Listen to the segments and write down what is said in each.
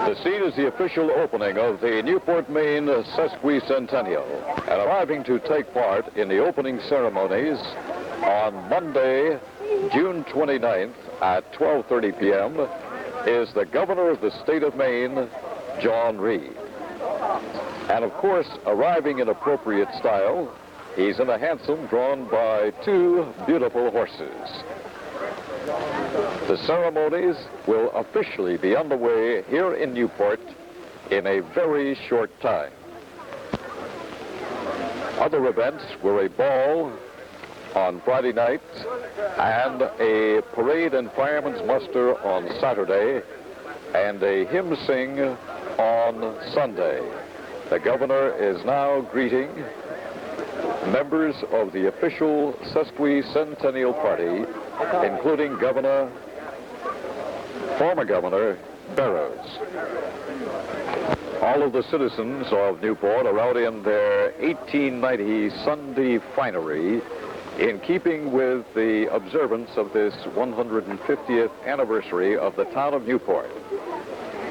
The scene is the official opening of the Newport Maine Sesquicentennial, and arriving to take part in the opening ceremonies on Monday, June 29th at 12:30 p.m. is the Governor of the state of Maine, John Reed. And of course, arriving in appropriate style, he's in a hansom drawn by two beautiful horses. The ceremonies will officially be underway here in Newport in a very short time. Other events were a ball on Friday night and a parade and fireman's muster on Saturday and a hymn sing on Sunday. The governor is now greeting members of the official Sesquicentennial party, including former Governor Barrows. All of the citizens of Newport are out in their 1890 Sunday finery in keeping with the observance of this 150th anniversary of the town of Newport.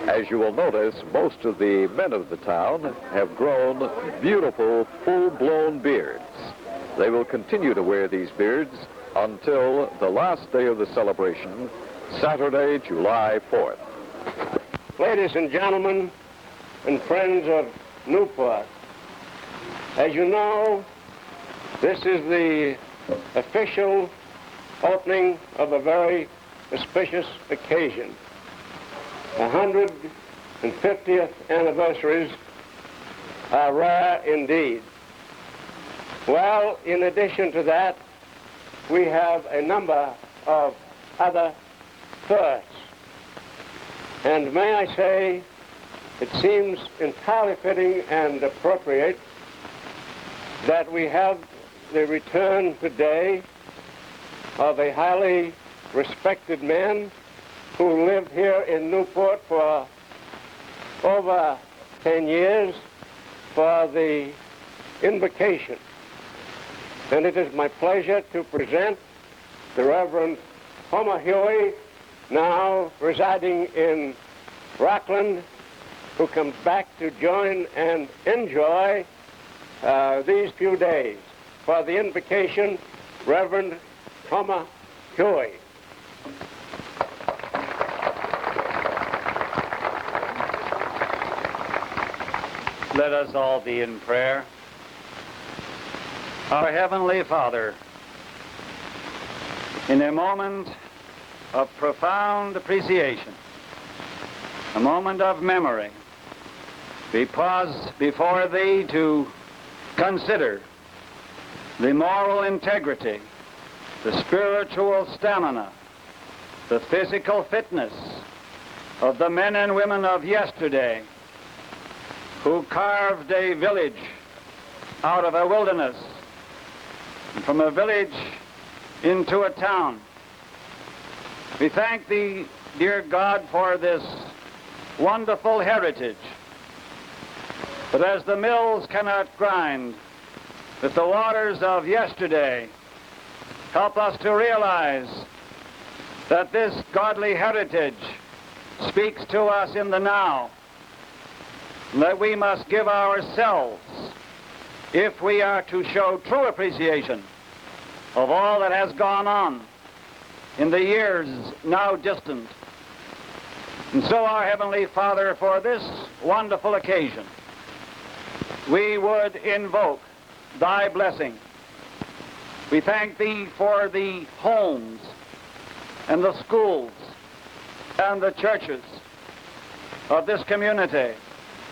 As you will notice, most of the men of the town have grown beautiful, full-blown beards. They will continue to wear these beards until the last day of the celebration, Saturday, July 4th. Ladies and gentlemen and friends of Newport, as you know, this is the official opening of a very auspicious occasion. 150th anniversaries are rare indeed. Well, in addition to that, we have a number of other firsts. And may I say, it seems entirely fitting and appropriate that we have the return today of a highly respected man who lived here in Newport for over 10 years for the invocation. And it is my pleasure to present the Reverend Homer Huey, now residing in Rockland, who comes back to join and enjoy these few days. For the invocation, Reverend Homer Huey. Let us all be in prayer. Our Heavenly Father, in a moment of profound appreciation, a moment of memory, we pause before Thee to consider the moral integrity, the spiritual stamina, the physical fitness of the men and women of yesterday who carved a village out of a wilderness, and from a village into a town. We thank Thee, dear God, for this wonderful heritage. But as the mills cannot grind with the waters of yesterday, help us to realize that this godly heritage speaks to us in the now, and that we must give ourselves, if we are to show true appreciation of all that has gone on in the years now distant. And so, our Heavenly Father, for this wonderful occasion, we would invoke Thy blessing. We thank Thee for the homes and the schools and the churches of this community.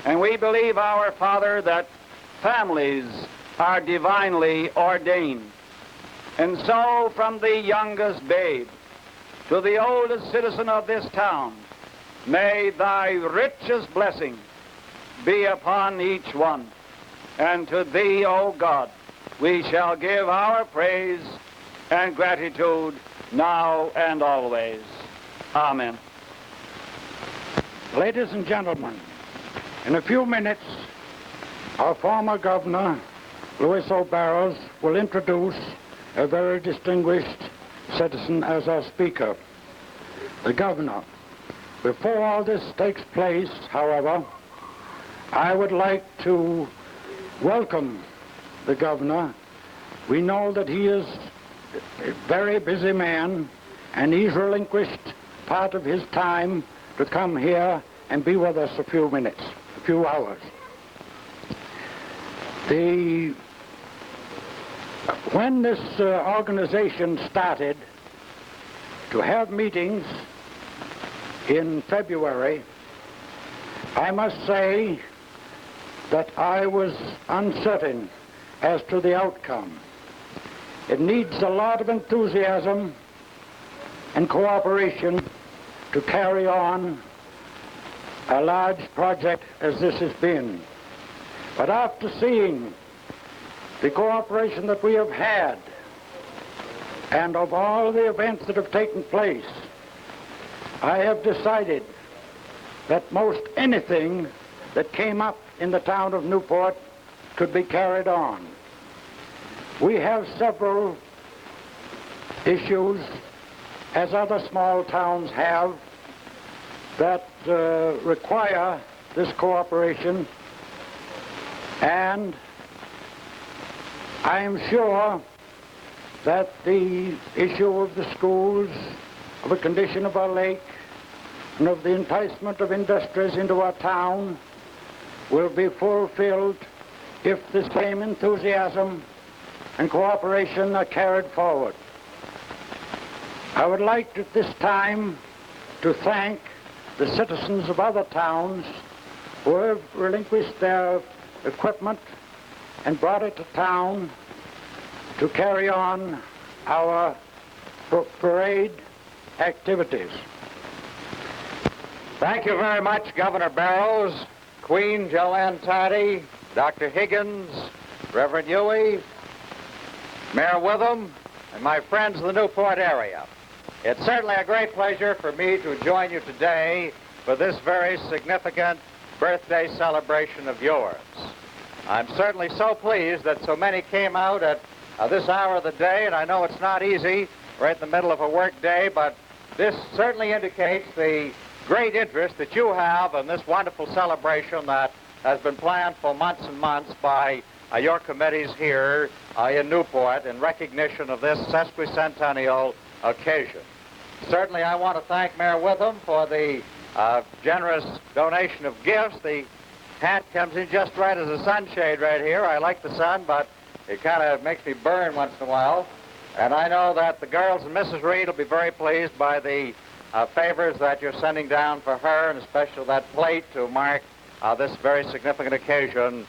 And we believe, our Father, that families are divinely ordained. And so, from the youngest babe to the oldest citizen of this town, may Thy richest blessing be upon each one. And to Thee, O God, we shall give our praise and gratitude now and always. Amen. Ladies and gentlemen, in a few minutes, our former governor, Louis O. Barrows, will introduce a very distinguished citizen as our speaker. The governor Before all this takes place, however, I would like to welcome the governor. We know that he is a very busy man, and he's relinquished part of his time to come here and be with us a few minutes, a few hours. When this organization started to have meetings in February, I must say that I was uncertain as to the outcome. It needs a lot of enthusiasm and cooperation to carry on a large project as this has been. But after seeing the cooperation that we have had and of all the events that have taken place, I have decided that most anything that came up in the town of Newport could be carried on. We have several issues, as other small towns have, that require this cooperation, and I am sure that the issue of the schools, of the condition of our lake, and of the enticement of industries into our town will be fulfilled if the same enthusiasm and cooperation are carried forward. I would like at this time to thank the citizens of other towns who have relinquished their equipment and brought it to town to carry on our parade activities. Thank you very much, Governor Barrows, Queen Joanne Toddy, Dr. Higgins, Reverend Huey, Mayor Witham, and my friends in the Newport area. It's certainly a great pleasure for me to join you today for this very significant birthday celebration of yours. I'm certainly so pleased that so many came out at this hour of the day, and I know it's not easy right in the middle of a work day, but this certainly indicates the great interest that you have in this wonderful celebration that has been planned for months and months by your committees here in Newport in recognition of this sesquicentennial occasion. Certainly I want to thank Mayor Witham for the generous donation of gifts. The hat comes in just right as a sunshade right here. I like the sun, but it kind of makes me burn once in a while. And I know that the girls and Mrs. Reed will be very pleased by the favors that you're sending down for her, and especially that plate to mark this very significant occasion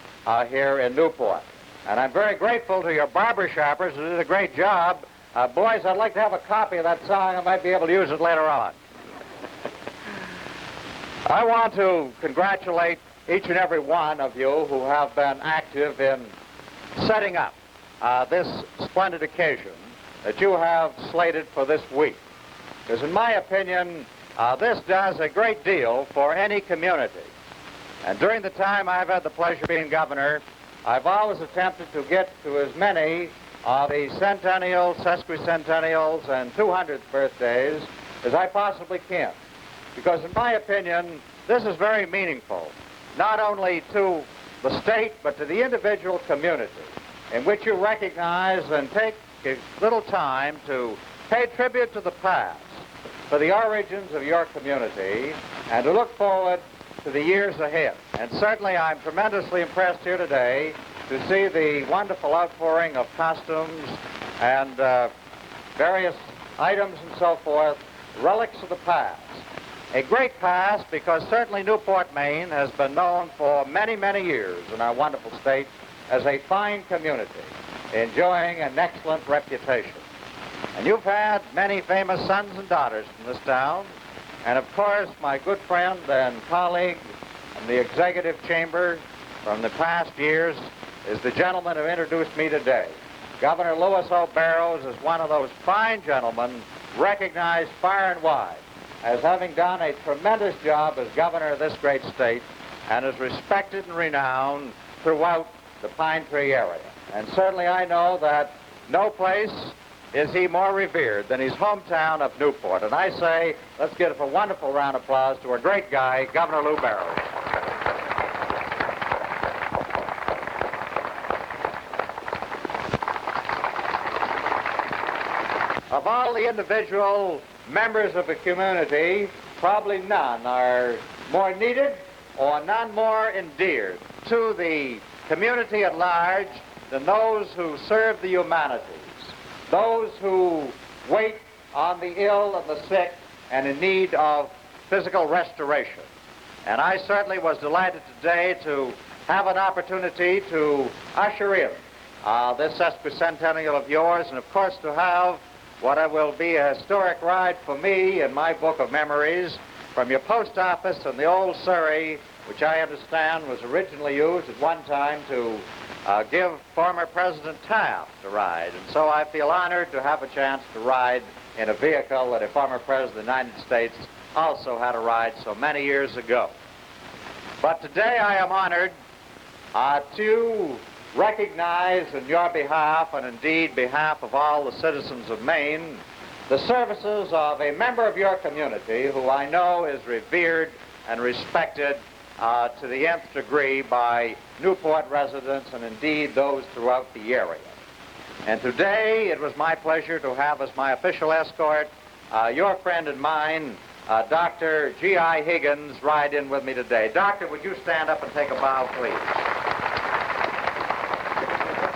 here in Newport. And I'm very grateful to your barber shoppers who did a great job. Boys, I'd like to have a copy of that song. I might be able to use it later on. I want to congratulate each and every one of you who have been active in setting up this splendid occasion that you have slated for this week. Because in my opinion, this does a great deal for any community. And during the time I've had the pleasure of being governor, I've always attempted to get to as many of the centennial, sesquicentennials, and 200th birthdays as I possibly can. Because in my opinion, this is very meaningful, not only to the state, but to the individual community, in which you recognize and take a little time to pay tribute to the past, for the origins of your community, and to look forward to the years ahead. And certainly I'm tremendously impressed here today to see the wonderful outpouring of costumes and various items and so forth, relics of the past. A great past, because certainly Newport, Maine has been known for many, many years in our wonderful state as a fine community, enjoying an excellent reputation. And you've had many famous sons and daughters from this town, and of course my good friend and colleague in the executive chamber from the past years is the gentleman who introduced me today. Governor Louis O. Barrows is one of those fine gentlemen recognized far and wide as having done a tremendous job as governor of this great state, and is respected and renowned throughout the Pine Tree area. And certainly I know that no place is he more revered than his hometown of Newport. And I say, let's give a wonderful round of applause to a great guy, Governor Lou Barrows. Of all the individual members of the community, probably none are more needed or none more endeared to the community at large than those who serve the humanities, those who wait on the ill and the sick and in need of physical restoration. And I certainly was delighted today to have an opportunity to usher in this sesquicentennial of yours, and of course to have what will be a historic ride for me in my book of memories from your post office in the old Surrey, which I understand was originally used at one time to give former President Taft a ride. And so I feel honored to have a chance to ride in a vehicle that a former President of the United States also had a ride so many years ago. But today I am honored to recognize in your behalf, and indeed behalf of all the citizens of Maine, the services of a member of your community who I know is revered and respected to the nth degree by Newport residents and indeed those throughout the area. And today it was my pleasure to have as my official escort your friend and mine, Dr. G.I. Higgins, ride in with me today. Doctor, would you stand up and take a bow, please?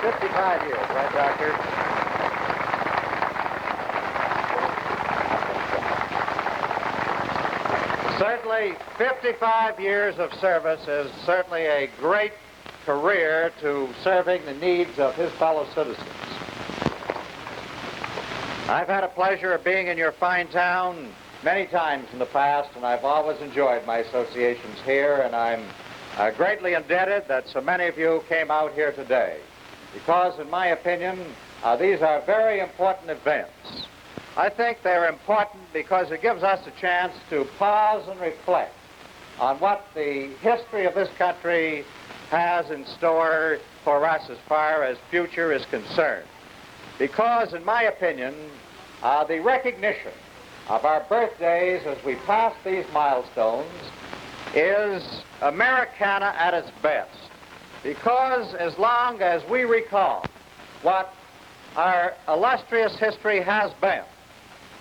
55 years, right, Doctor? Certainly, 55 years of service is certainly a great career to serving the needs of his fellow citizens. I've had a pleasure of being in your fine town many times in the past, and I've always enjoyed my associations here, and I'm greatly indebted that so many of you came out here today, because in my opinion, these are very important events. I think they're important because it gives us a chance to pause and reflect on what the history of this country has in store for us as far as future is concerned. Because in my opinion, the recognition of our birthdays as we pass these milestones is Americana at its best. Because as long as we recall what our illustrious history has been,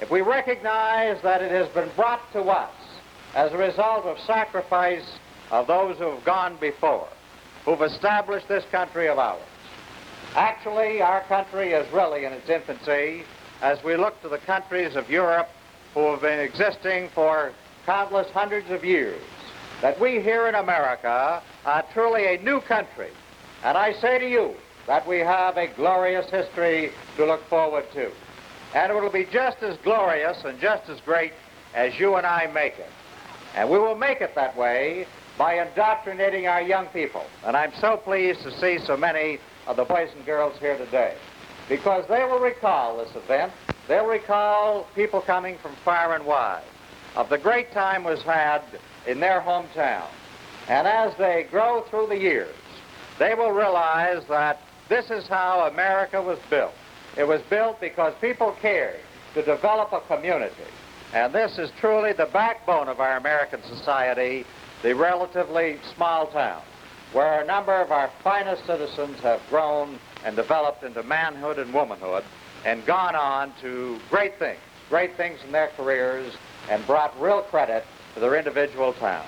if we recognize that it has been brought to us as a result of sacrifice of those who have gone before, who've established this country of ours. Actually, our country is really in its infancy as we look to the countries of Europe who have been existing for countless hundreds of years, that we here in America are truly a new country. And I say to you that we have a glorious history to look forward to. And it will be just as glorious and just as great as you and I make it. And we will make it that way by indoctrinating our young people. And I'm so pleased to see so many of the boys and girls here today, because they will recall this event. They'll recall people coming from far and wide of the great time was had in their hometown. And as they grow through the years, they will realize that this is how America was built. It was built because people cared to develop a community. And this is truly the backbone of our American society, the relatively small town, where a number of our finest citizens have grown and developed into manhood and womanhood and gone on to great things in their careers, and brought real credit to their individual towns.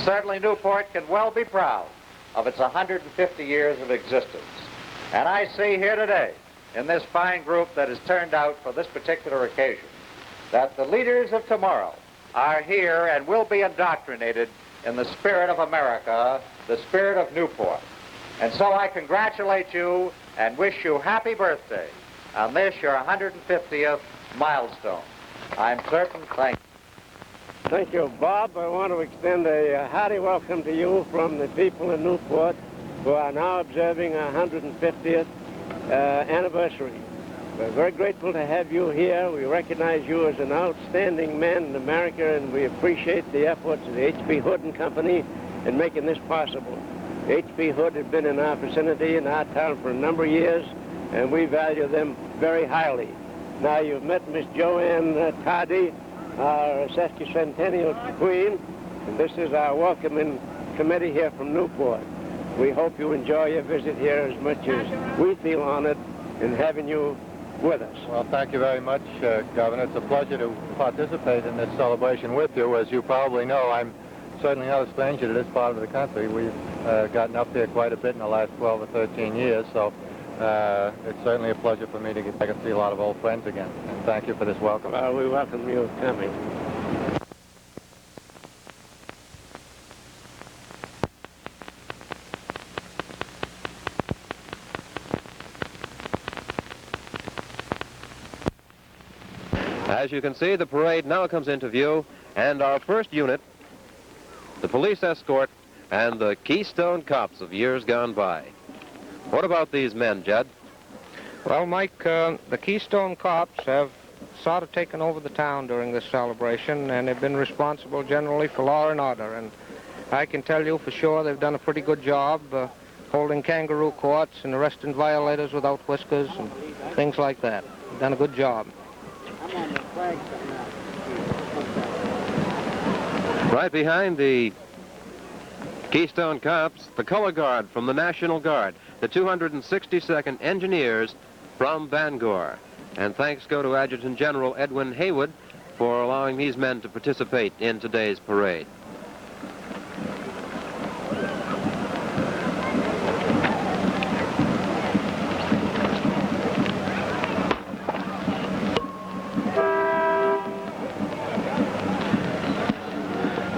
Certainly Newport can well be proud of its 150 years of existence. And I see here today, in this fine group that has turned out for this particular occasion, that the leaders of tomorrow are here and will be indoctrinated in the spirit of America, the spirit of Newport. And so I congratulate you and wish you happy birthday on this, your 150th milestone. I'm certain. Thank you. Thank you, Bob. I want to extend a hearty welcome to you from the people in Newport who are now observing our 150th anniversary. We're very grateful to have you here. We recognize you as an outstanding man in America, and we appreciate the efforts of the H.B. Hood and Company in making this possible. H.B. Hood had been in our vicinity in our town for a number of years, and we value them very very highly. Now, you've met Miss Joanne Tardy, our sesquicentennial queen, and this is our welcoming committee here from Newport. We hope you enjoy your visit here as much as we feel honored in having you with us. Well, thank you very much, Governor. It's a pleasure to participate in this celebration with you. As you probably know, I'm certainly not a stranger to this part of the country. We've gotten up here quite a bit in the last 12 or 13 years, so it's certainly a pleasure for me to get back and see a lot of old friends again. And thank you for this welcome. Well, we welcome you coming. As you can see, the parade now comes into view, and our first unit, the police escort, and the Keystone Cops of years gone by. What about these men, Judd? Well, Mike, the Keystone Cops have sort of taken over the town during this celebration, and they've been responsible generally for law and order. And I can tell you for sure they've done a pretty good job holding kangaroo courts and arresting violators without whiskers and things like that. They've done a good job. Right behind the Keystone Cops, the color guard from the National Guard, the 262nd Engineers from Bangor. And thanks go to Adjutant General Edwin Haywood for allowing these men to participate in today's parade.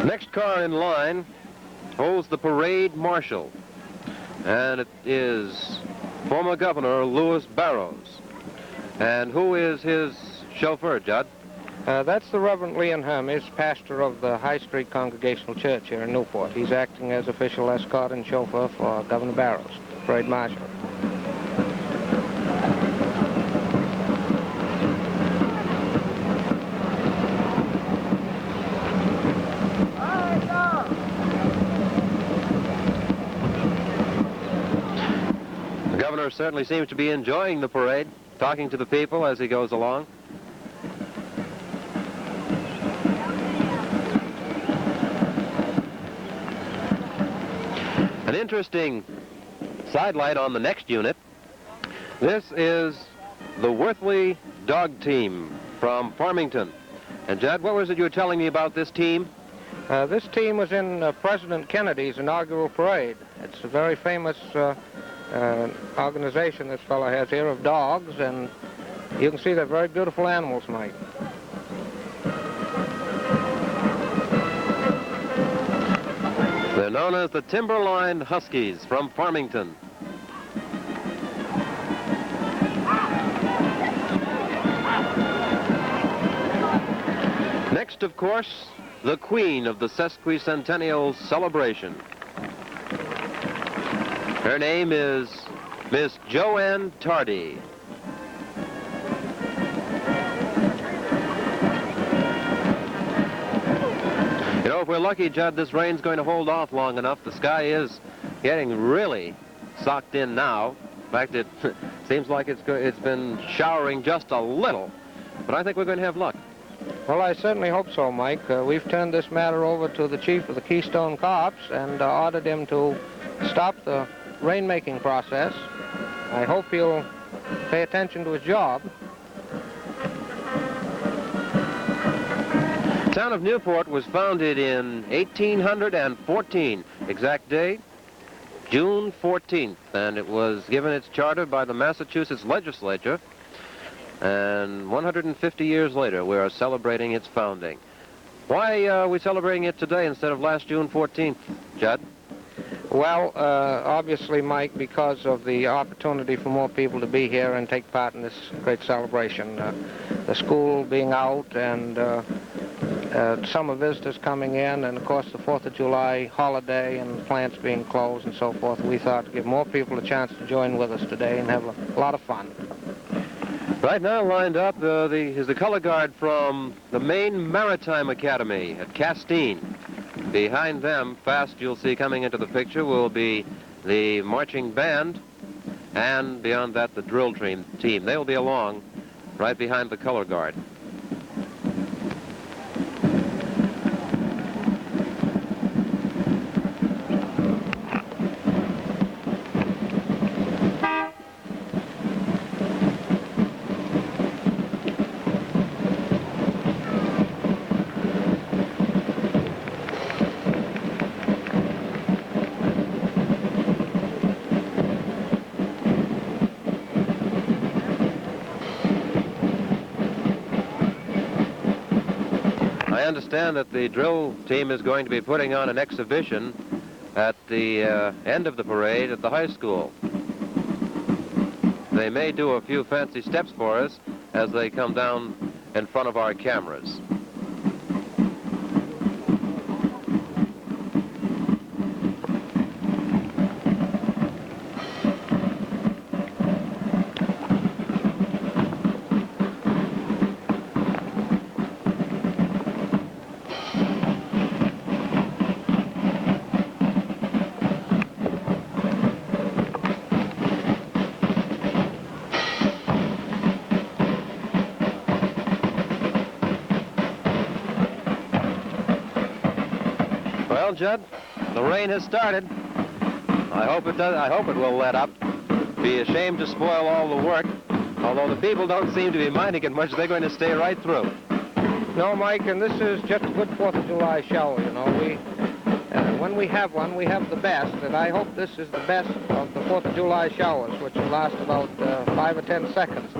Next car in line holds the parade marshal, and it is former Governor Louis Barrows. And who is his chauffeur, Judd? That's the Reverend Leon Hermes, pastor of the High Street Congregational Church here in Newport. He's acting as official escort and chauffeur for Governor Barrows, parade marshal. The governor certainly seems to be enjoying the parade, talking to the people as he goes along. An interesting sidelight on the next unit. This is the Worthley Dog Team from Farmington. And Judd, what was it you were telling me about this team? This team was in President Kennedy's inaugural parade. It's a very famous organization this fellow has here of dogs, and you can see they're very beautiful animals, Mike. They're known as the Timberline Huskies from Farmington. Next, of course, the queen of the Sesquicentennial celebration. Her name is Miss Joanne Tardy. You know, if we're lucky, Judd, this rain's going to hold off long enough. The sky is getting really socked in now. In fact, it seems like it's been showering just a little. But I think we're going to have luck. Well, I certainly hope so, Mike. We've turned this matter over to the chief of the Keystone Cops and ordered him to stop the rainmaking process. I hope he'll pay attention to his job. The town of Newport was founded in 1814. Exact date, June 14th, and it was given its charter by the Massachusetts legislature. And 150 years later, we are celebrating its founding. Why are we celebrating it today instead of last June 14th, Judd? Well, obviously, Mike, because of the opportunity for more people to be here and take part in this great celebration. The school being out and summer visitors coming in, and of course the 4th of July holiday and plants being closed and so forth, we thought to give more people a chance to join with us today and have a lot of fun. Right now lined up is the color guard from the Maine Maritime Academy at Castine. Behind them, fast you'll see coming into the picture, will be the marching band. and beyond that, the drill team. They'll be along right behind the color guard. I understand that the drill team is going to be putting on an exhibition at the end of the parade at the high school. They may do a few fancy steps for us as they come down in front of our cameras. Well, Judd, the rain has started. I hope it does. I hope it will let up. Be ashamed to spoil all the work. Although the people don't seem to be minding it much, they're going to stay right through. No, Mike, and this is just a good 4th of July show, you know. When we have one, we have the best, and I hope this is the best of the 4th of July showers, which will last about 5 or 10 seconds.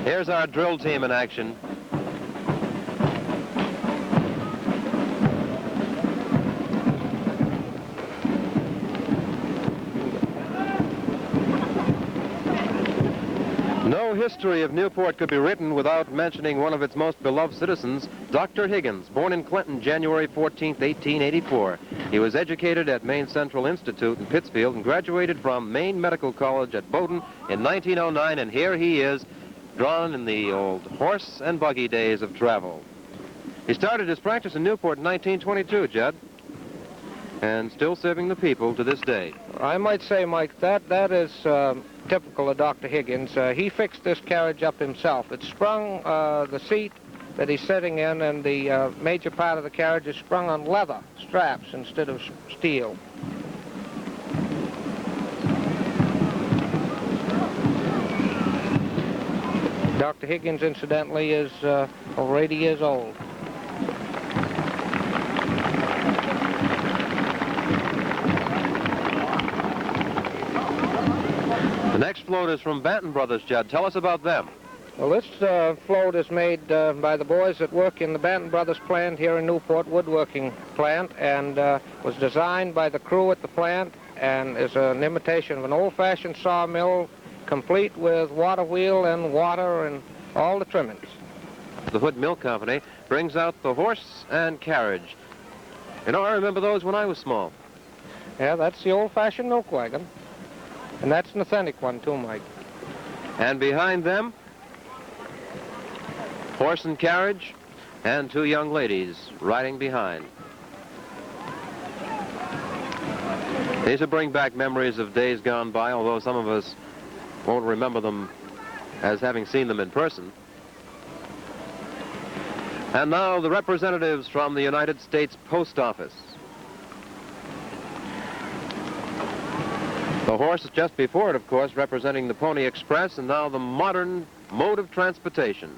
Here's our drill team in action. No history of Newport could be written without mentioning one of its most beloved citizens, Dr. Higgins, born in Clinton, January 14, 1884. He was educated at Maine Central Institute in Pittsfield and graduated from Maine Medical College at Bowdoin in 1909, and here he is, drawn in the old horse and buggy days of travel. He started his practice in Newport in 1922, Judd, and still serving the people to this day. I might say, Mike, that is typical of Dr. Higgins. He fixed this carriage up himself. It's sprung, the seat that he's sitting in and the major part of the carriage is sprung on leather straps instead of steel. Dr. Higgins, incidentally, is over 80 years old. The next float is from Banton Brothers, Judd. Tell us about them. Well, this float is made by the boys that work in the Banton Brothers plant here in Newport, woodworking plant, and was designed by the crew at the plant and is an imitation of an old-fashioned sawmill, complete with water wheel and water and all the trimmings. The Hood Milk Company brings out the horse and carriage. You know, I remember those when I was small. Yeah, that's the old-fashioned milk wagon. And that's an authentic one, too, Mike. And behind them, horse and carriage, and two young ladies riding behind. These will bring back memories of days gone by, although some of us won't remember them as having seen them in person. And now the representatives from the United States Post Office. The horse just before it, of course, representing the Pony Express, and now the modern mode of transportation.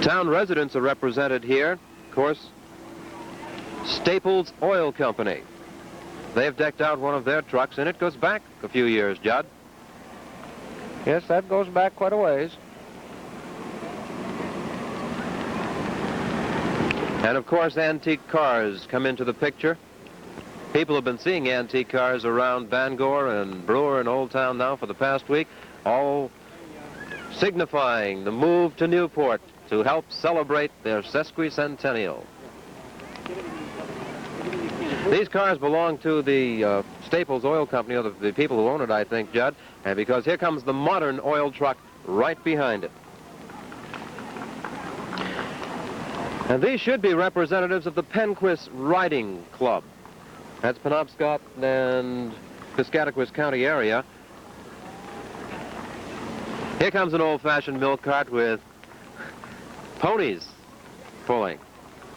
Town residents are represented here, of course. Staples Oil Company. They've decked out one of their trucks, and it goes back a few years, Judd. Yes, that goes back quite a ways. And, of course, antique cars come into the picture. People have been seeing antique cars around Bangor and Brewer and Old Town now for the past week, all signifying the move to Newport to help celebrate their Sesquicentennial. These cars belong to the Staples Oil Company, or the people who own it, I think, Judd, and because here comes the modern oil truck right behind it. And these should be representatives of the Penquist Riding Club. That's Penobscot and Piscataquis County area. Here comes an old-fashioned milk cart with ponies pulling.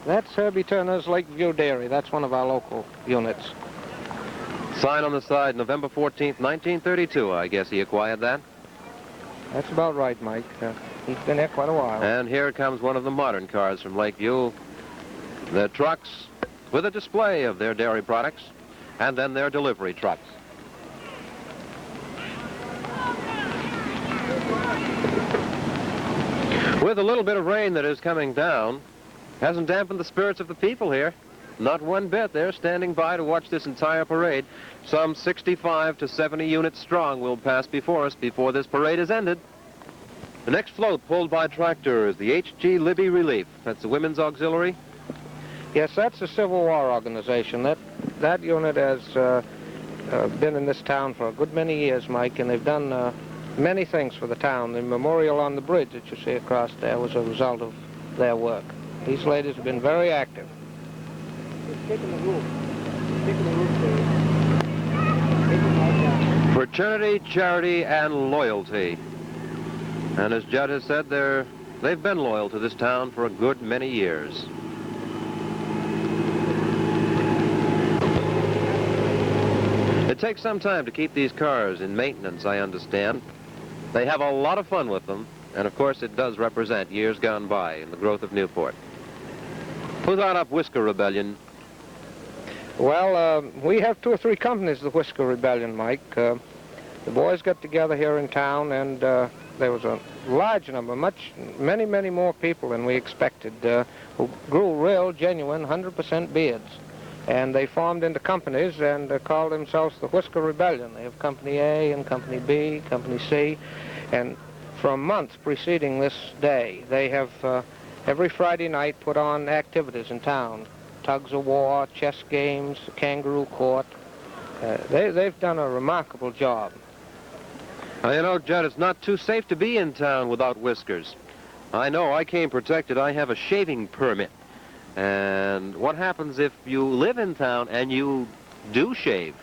That's Herbie Turner's Lakeview Dairy. That's one of our local units. Sign on the side, November 14th, 1932. I guess he acquired that. That's about right, Mike. He's been there quite a while. And here comes one of the modern cars from Lakeview. Their trucks with a display of their dairy products, and then their delivery trucks. With a little bit of rain that is coming down, hasn't dampened the spirits of the people here. Not one bit. They're standing by to watch this entire parade. Some 65 to 70 units strong will pass before us before this parade is ended. The next float pulled by tractor is the H.G. Libby Relief. That's the Women's Auxiliary. Yes, that's a Civil War organization. That unit has been in this town for a good many years, Mike, and they've done many things for the town. The memorial on the bridge that you see across there was a result of their work. These ladies have been very active. Fraternity, charity, and loyalty. And as Judd has said, they've been loyal to this town for a good many years. It takes some time to keep these cars in maintenance, I understand. They have a lot of fun with them, and of course it does represent years gone by in the growth of Newport. Who's on up Whisker Rebellion? Well, we have 2 or 3 companies, the Whisker Rebellion, Mike. The boys got together here in town, and there was a large number, many, many more people than we expected, who grew real, genuine, 100% beards. And they formed into companies and called themselves the Whisker Rebellion. They have Company A and Company B, Company C, and for a month preceding this day, they have every Friday night put on activities in town. Tugs of war, chess games, kangaroo court. They've done a remarkable job. You know, Judd, it's not too safe to be in town without whiskers. I know, I came protected. I have a shaving permit. And what happens if you live in town and you do shave?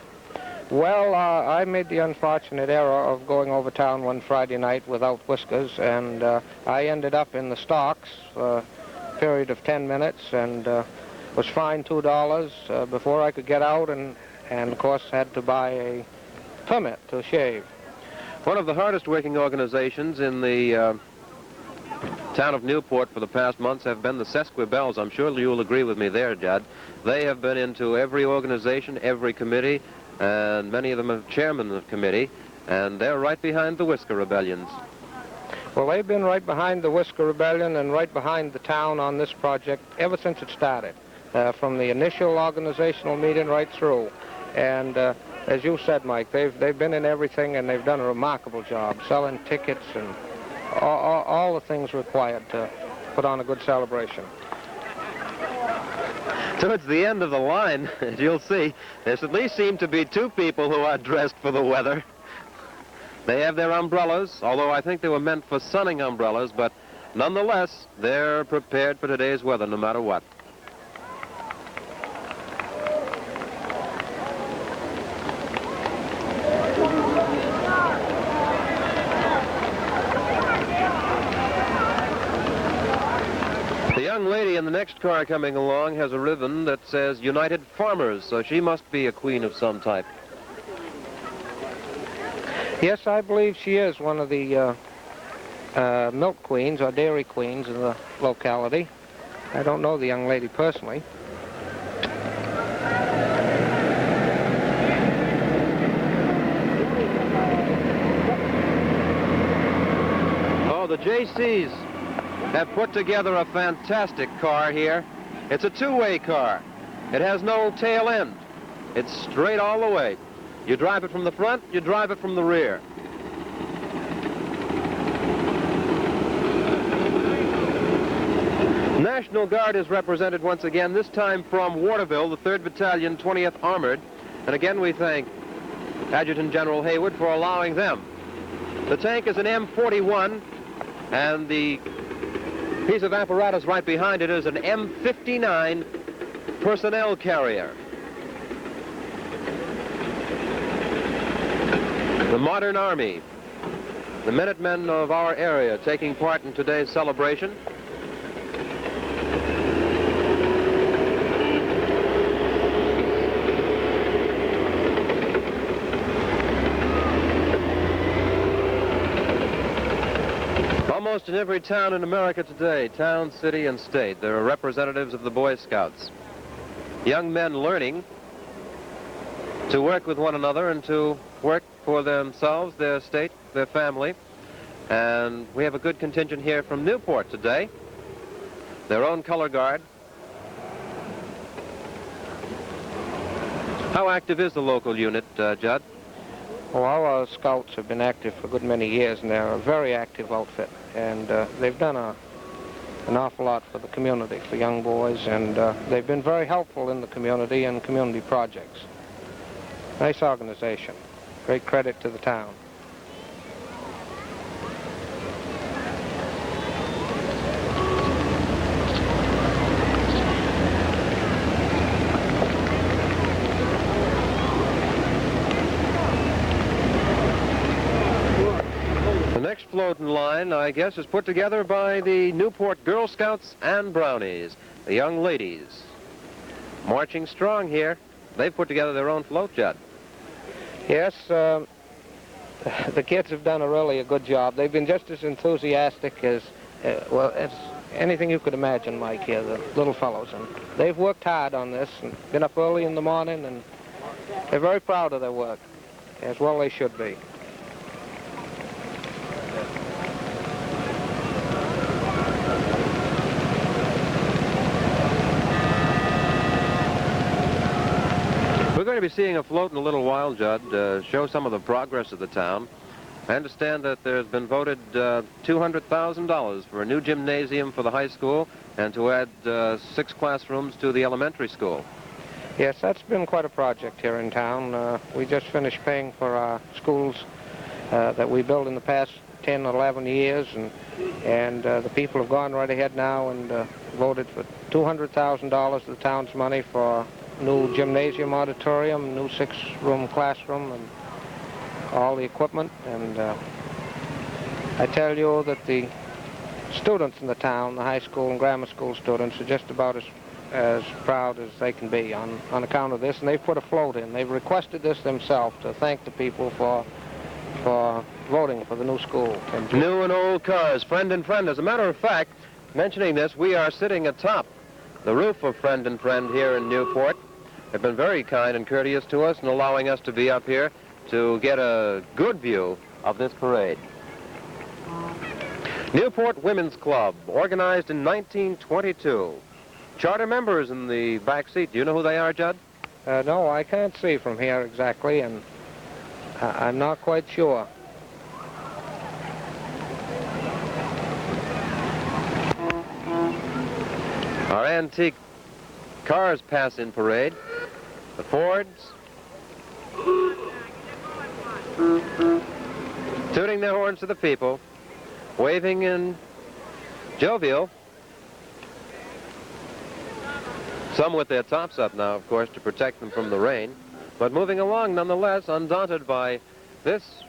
Well, I made the unfortunate error of going over town one Friday night without whiskers, and I ended up in the stocks for a period of 10 minutes and was fined $2 before I could get out, and of course had to buy a permit to shave. One of the hardest working organizations in the town of Newport for the past months have been the Sesquibels. I'm sure you'll agree with me there, Judd. They have been into every organization, every committee, and many of them are chairmen of committee, and they're right behind the Whisker Rebellions. Well, they've been right behind the Whisker Rebellion and right behind the town on this project ever since it started, from the initial organizational meeting right through. And as you said, Mike, they've been in everything, and they've done a remarkable job, selling tickets and all the things required to put on a good celebration. Towards the end of the line, as you'll see, there at least seem to be 2 people who are dressed for the weather. They have their umbrellas, although I think they were meant for sunning umbrellas, but nonetheless, they're prepared for today's weather no matter what. The young lady in the next car coming along has a ribbon that says United Farmers, so she must be a queen of some type. Yes, I believe she is one of the milk queens or dairy queens in the locality. I don't know the young lady personally. Oh, the JCs have put together a fantastic car here. It's a 2-way car. It has no tail end. It's straight all the way. You drive it from the front, you drive it from the rear. National Guard is represented once again, this time from Waterville, the 3rd Battalion, 20th Armored. And again, we thank Adjutant General Haywood for allowing them. The tank is an M41, and the piece of apparatus right behind it is an M59 personnel carrier. The modern Army, the Minutemen of our area taking part in today's celebration. Almost in every town in America today, town, city, and state, there are representatives of the Boy Scouts. Young men learning to work with one another and to work for themselves, their state, their family. And we have a good contingent here from Newport today. Their own color guard. How active is the local unit, Judd? Well, our scouts have been active for a good many years, and they're a very active outfit. And they've done an awful lot for the community, for young boys, and they've been very helpful in the community and community projects. Nice organization. Great credit to the town. The next floating line, I guess, is put together by the Newport Girl Scouts and Brownies, the young ladies. Marching strong here. They've put together their own float, Judd. Yes, the kids have done a good job. They've been just as enthusiastic as, well, as anything you could imagine, Mike, here, the little fellows. And they've worked hard on this and been up early in the morning, and they're very proud of their work, as well they should be. We're going to be seeing a float in a little while, Judd, show some of the progress of the town. I understand that there's been voted $200,000 for a new gymnasium for the high school and to add 6 classrooms to the elementary school. Yes, that's been quite a project here in town. We just finished paying for our schools that we built in the past 10, 11 years, and the people have gone right ahead now and voted for $200,000 of the town's money for new gymnasium auditorium, new 6-room classroom, and all the equipment. And I tell you that the students in the town, the high school and grammar school students, are just about as proud as they can be on account of this. And they've put a float in. They've requested this themselves to thank the people for voting for the new school. New and old cars, friend and friend. As a matter of fact, mentioning this, we are sitting atop the roof of Friend and Friend here in Newport. They've been very kind and courteous to us in allowing us to be up here to get a good view of this parade. Newport Women's Club, organized in 1922. Charter members in the back seat. Do you know who they are, Judd? No, I can't see from here exactly, and I'm not quite sure. Our antique cars pass in parade. The Fords, tooting their horns to the people, waving in jovial. Some with their tops up now, of course, to protect them from the rain, but moving along nonetheless, undaunted by this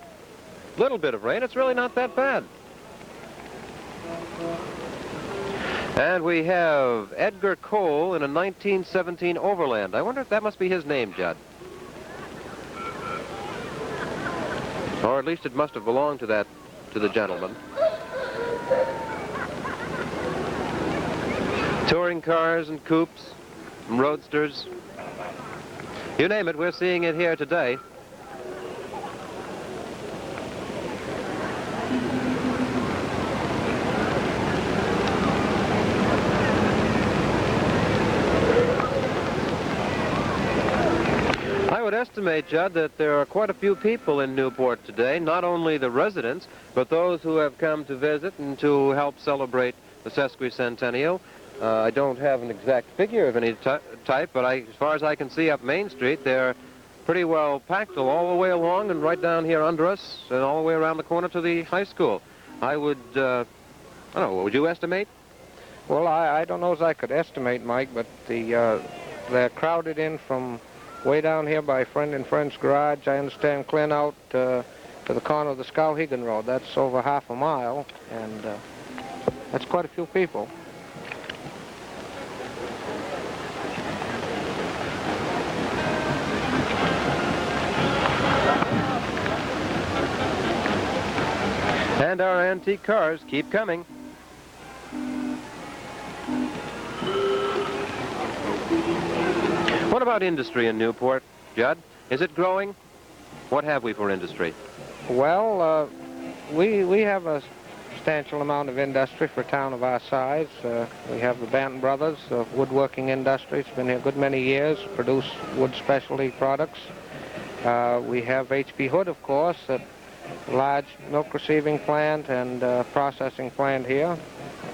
little bit of rain. It's really not that bad. And we have Edgar Cole in a 1917 Overland. I wonder if that must be his name, Judd. Or at least it must have belonged to the gentleman. Touring cars and coupes, and roadsters. You name it, we're seeing it here today. I would estimate, Judd, that there are quite a few people in Newport today, not only the residents, but those who have come to visit and to help celebrate the Sesquicentennial. I don't have an exact figure of any type, but as far as I can see up Main Street, they're pretty well packed all the way along and right down here under us and all the way around the corner to the high school. I would, I don't know, what would you estimate? Well, I don't know as I could estimate, Mike, but they're crowded in from way down here by Friend and Friend's garage. I understand clean out to the corner of the Skowhegan Road. That's over half a mile, and that's quite a few people. And our antique cars keep coming. What about industry in Newport, Judd? Is it growing? What have we for industry? Well, we have a substantial amount of industry for a town of our size. We have the Banton Brothers, the woodworking industry. It's been here a good many years, produce wood specialty products. We have H.B. Hood, of course, a large milk receiving plant and processing plant here.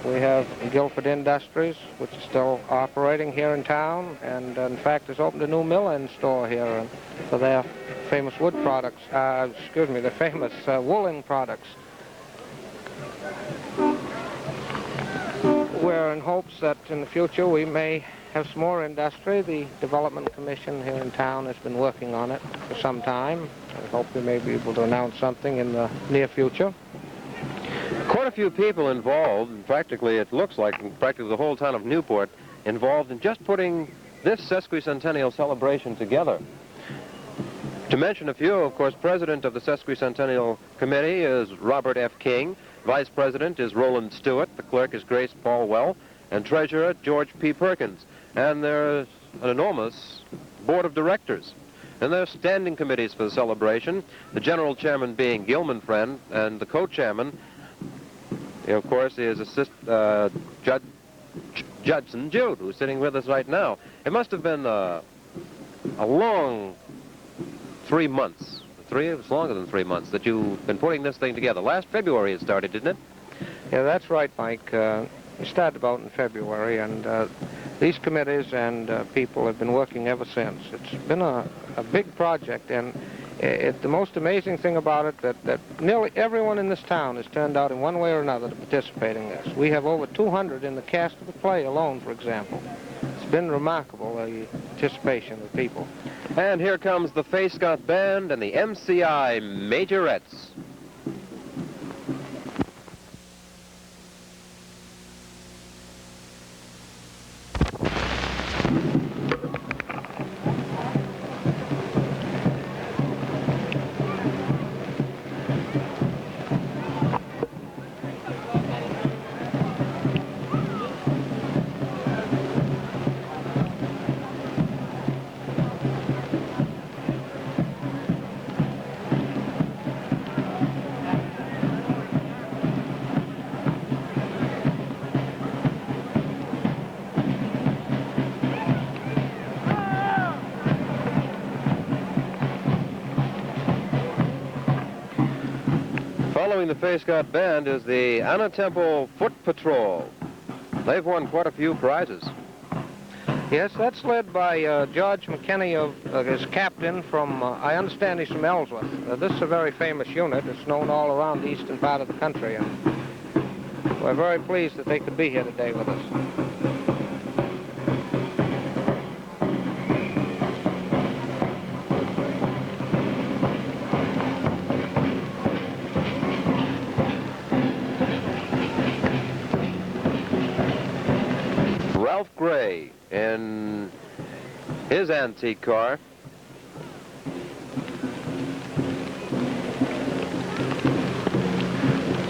We have Guilford Industries, which is still operating here in town, and in fact has opened a new mill-end store here for their famous wood products, their famous woolen products. We're in hopes that in the future we may have some more industry. The Development Commission here in town has been working on it for some time. I hope we may be able to announce something in the near future. Quite a few people involved, and practically it looks like practically the whole town of Newport involved in just putting this sesquicentennial celebration together. To mention a few, of course, President of the Sesquicentennial Committee is Robert F. King, Vice President is Roland Stewart, the Clerk is Grace Paulwell, and Treasurer George P. Perkins. And there's an enormous Board of Directors. And there are standing committees for the celebration, the General Chairman being Gilman Friend, and the Co-Chairman, of course, is Judson Jude, who's sitting with us right now. It must have been a long 3 months. It was longer than 3 months that you've been putting this thing together. Last February it started, didn't it? Yeah, that's right, Mike. We started about in February, and these committees and people have been working ever since. It's been a big project, and the most amazing thing about it that nearly everyone in this town has turned out in one way or another to participate in this. We have over 200 in the cast of the play alone, for example. It's been remarkable, the participation of the people. And here comes the Fay Scott Band and the MCI Majorettes. Following the Fay Scott Band is the Anna Temple Foot Patrol. They've won quite a few prizes. Yes, that's led by George McKinney as captain from, I understand he's from Ellsworth. This is a very famous unit. It's known all around the eastern part of the country, and we're very pleased that they could be here today with us. Ralph Gray in his antique car.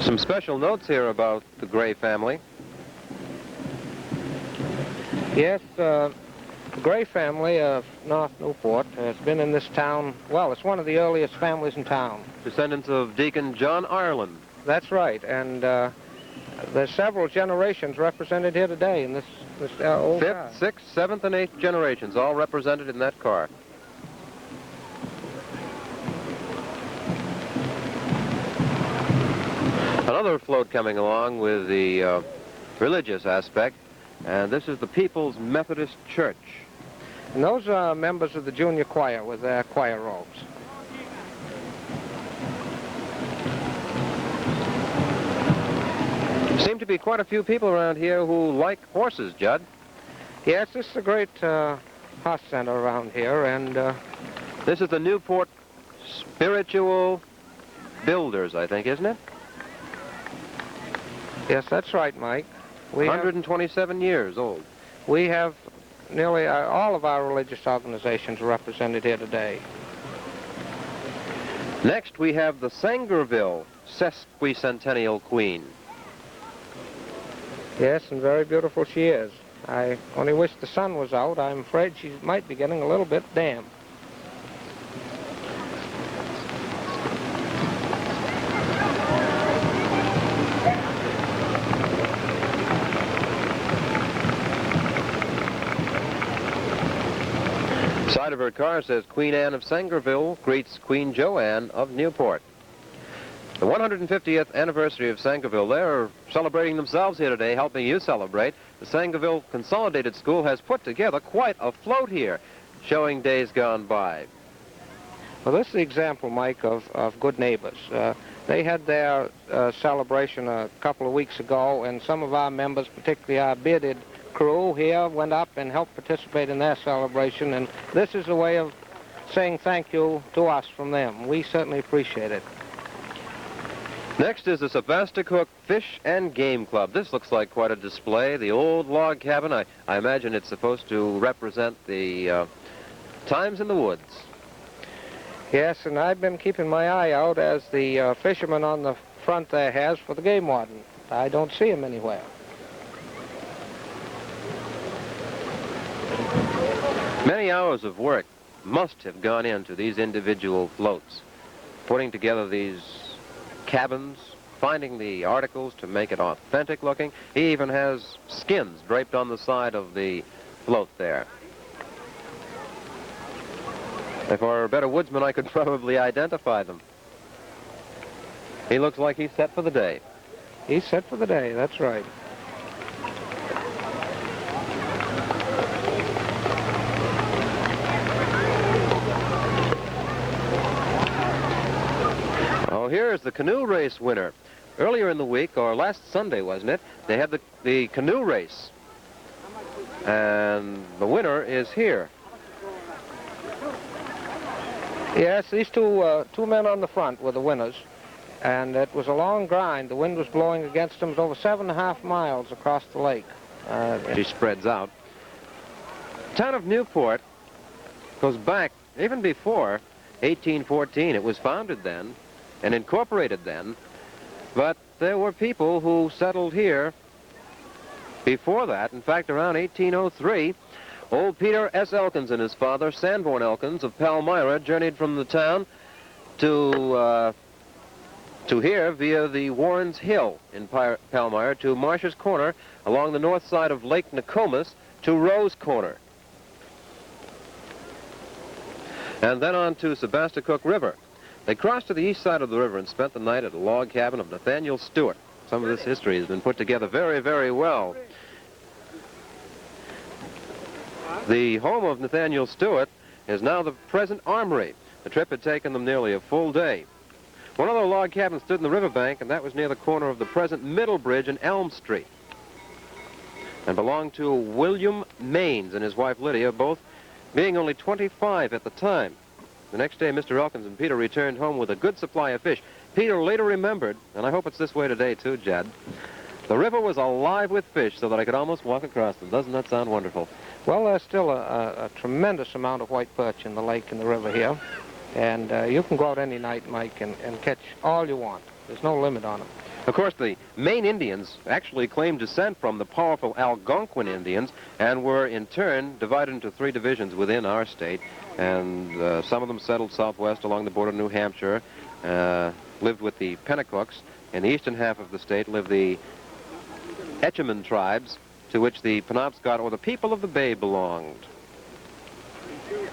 Some special notes here about the Gray family. Yes, the Gray family of North Newport has been in this town, well, it's one of the earliest families in town. Descendants of Deacon John Ireland. That's right, and there's several generations represented here today in this old car. 5th, 6th, 7th, and 8th generations, all represented in that car. Another float coming along with the religious aspect, and this is the People's Methodist Church. And those are members of the junior choir with their choir robes. Seem to be quite a few people around here who like horses, Judd. Yes, this is a great horse center around here, and This is the Newport Spiritual Builders, I think, isn't it? yes, that's right, Mike. We have, 127 years old. we have nearly all of our religious organizations represented here today. Next, we have the Sangerville Sesquicentennial Queen. Yes, and very beautiful she is. I only wish the sun was out. I'm afraid she might be getting a little bit damp. Side of her car says Queen Anne of Sangerville greets Queen Joanne of Newport. The 150th anniversary of Sangerville, they're celebrating themselves here today, helping you celebrate. The Sangerville Consolidated School has put together quite a float here, showing days gone by. Well, this is the example, Mike, of good neighbors. They had their celebration a couple of weeks ago, and some of our members, particularly our bearded crew here, went up and helped participate in their celebration, and this is a way of saying thank you to us from them. We certainly appreciate it. Next is the Sebasticook Fish and Game Club. This looks like quite a display. The old log cabin, I imagine it's supposed to represent the times in the woods. Yes, and I've been keeping my eye out, as the fisherman on the front there has, for the game warden. I don't see him anywhere. Many hours of work must have gone into these individual floats, putting together these cabins, finding the articles to make it authentic looking. He even has skins draped on the side of the float there. If I were a better woodsman, I could probably identify them. He looks like he's set for the day. He's set for the day, that's right. Oh, here's the canoe race winner. Earlier in the week, or last Sunday, wasn't it, they had the canoe race. And the winner is here. Yes, these two men on the front were the winners, and it was a long grind. The wind was blowing against them. It was over 7.5 miles across the lake. She spreads out. The town of Newport goes back even before 1814. It was founded then and incorporated then, but there were people who settled here before that. In fact, around 1803, old Peter S. Elkins and his father, Sanborn Elkins of Palmyra, journeyed from the town to here via the Warrens Hill in Palmyra to Marsh's Corner along the north side of Lake Nokomis to Rose Corner, and then on to Sebasticook River. They crossed to the east side of the river and spent the night at a log cabin of Nathaniel Stewart. Some of this history has been put together very, very well. The home of Nathaniel Stewart is now the present armory. The trip had taken them nearly a full day. One other log cabin stood in the riverbank, and that was near the corner of the present Middle Bridge and Elm Street, and belonged to William Maines and his wife Lydia, both being only 25 at the time. The next day, Mr. Elkins and Peter returned home with a good supply of fish. Peter later remembered, and I hope it's this way today too, Jed, the river was alive with fish so that I could almost walk across them. Doesn't that sound wonderful? Well, there's still a tremendous amount of white perch in the lake and the river here, and you can go out any night, Mike, and catch all you want. There's no limit on them. Of course, the Maine Indians actually claimed descent from the powerful Algonquin Indians and were, in turn, divided into 3 divisions within our state. And some of them settled southwest along the border of New Hampshire, lived with the Penacooks. In the eastern half of the state lived the Etchemin tribes, to which the Penobscot, or the people of the Bay, belonged.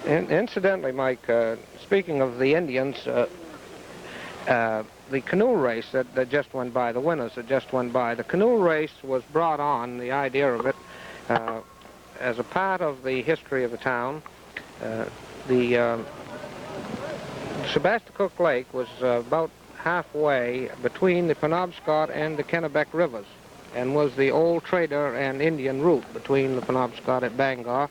Incidentally, Mike, speaking of the Indians, the canoe race that just went by, the winners that just went by, the canoe race was brought on, the idea of it, as a part of the history of the town. The Sebasticook Lake was about halfway between the Penobscot and the Kennebec rivers. and was the old trader and Indian route between the Penobscot at Bangor,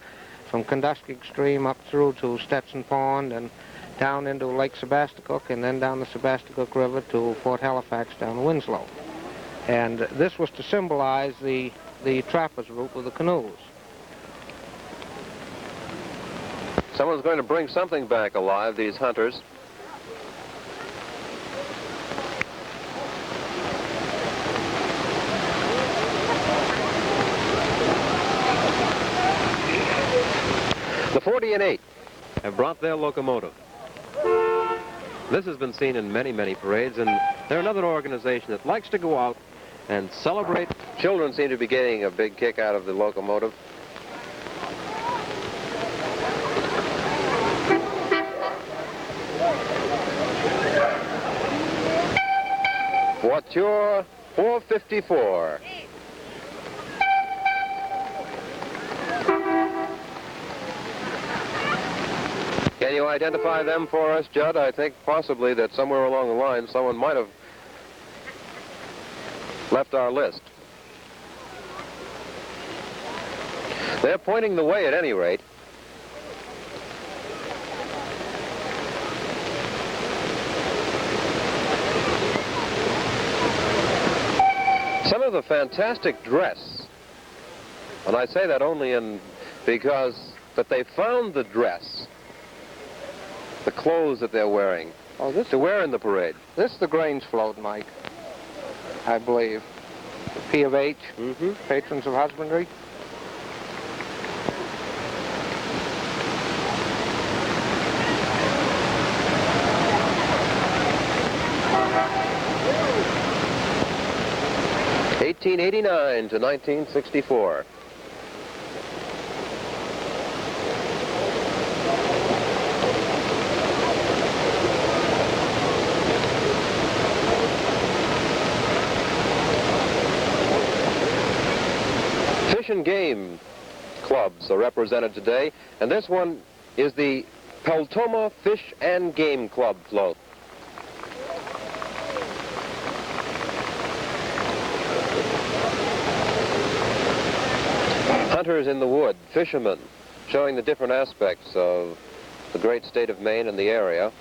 from Kandusky Stream up through to Stetson Pond and down into Lake Sebasticook, and then down the Sebasticook River to Fort Halifax down Winslow. And this was to symbolize the trappers' route with the canoes. Someone's going to bring something back alive, these hunters. The 40 and 8 have brought their locomotive. This has been seen in many, many parades, and they're another organization that likes to go out and celebrate. Children seem to be getting a big kick out of the locomotive. Voiture 454. Can you identify them for us, Judd? I think possibly that somewhere along the line someone might have left our list. They're pointing the way at any rate. Some of the fantastic dress, and I say that only because that they found the dress, the clothes that they're wearing, to wear in the parade. This is the Grange float, Mike, I believe. The P of H, Patrons of Husbandry. (1889 to 1964). Fish and game clubs are represented today, and this one is the Peltoma Fish and Game Club float. Hunters in the wood, fishermen, showing the different aspects of the great state of Maine and the area.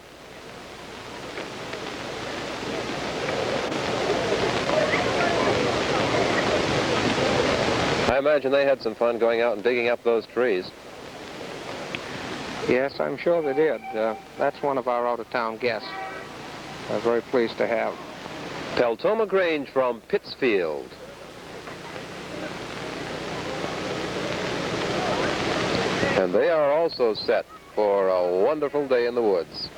I imagine they had some fun going out and digging up those trees. Yes, I'm sure they did. That's one of our out-of-town guests. I'm very pleased to have. Peltoma Grange from Pittsfield. And they are also set for a wonderful day in the woods.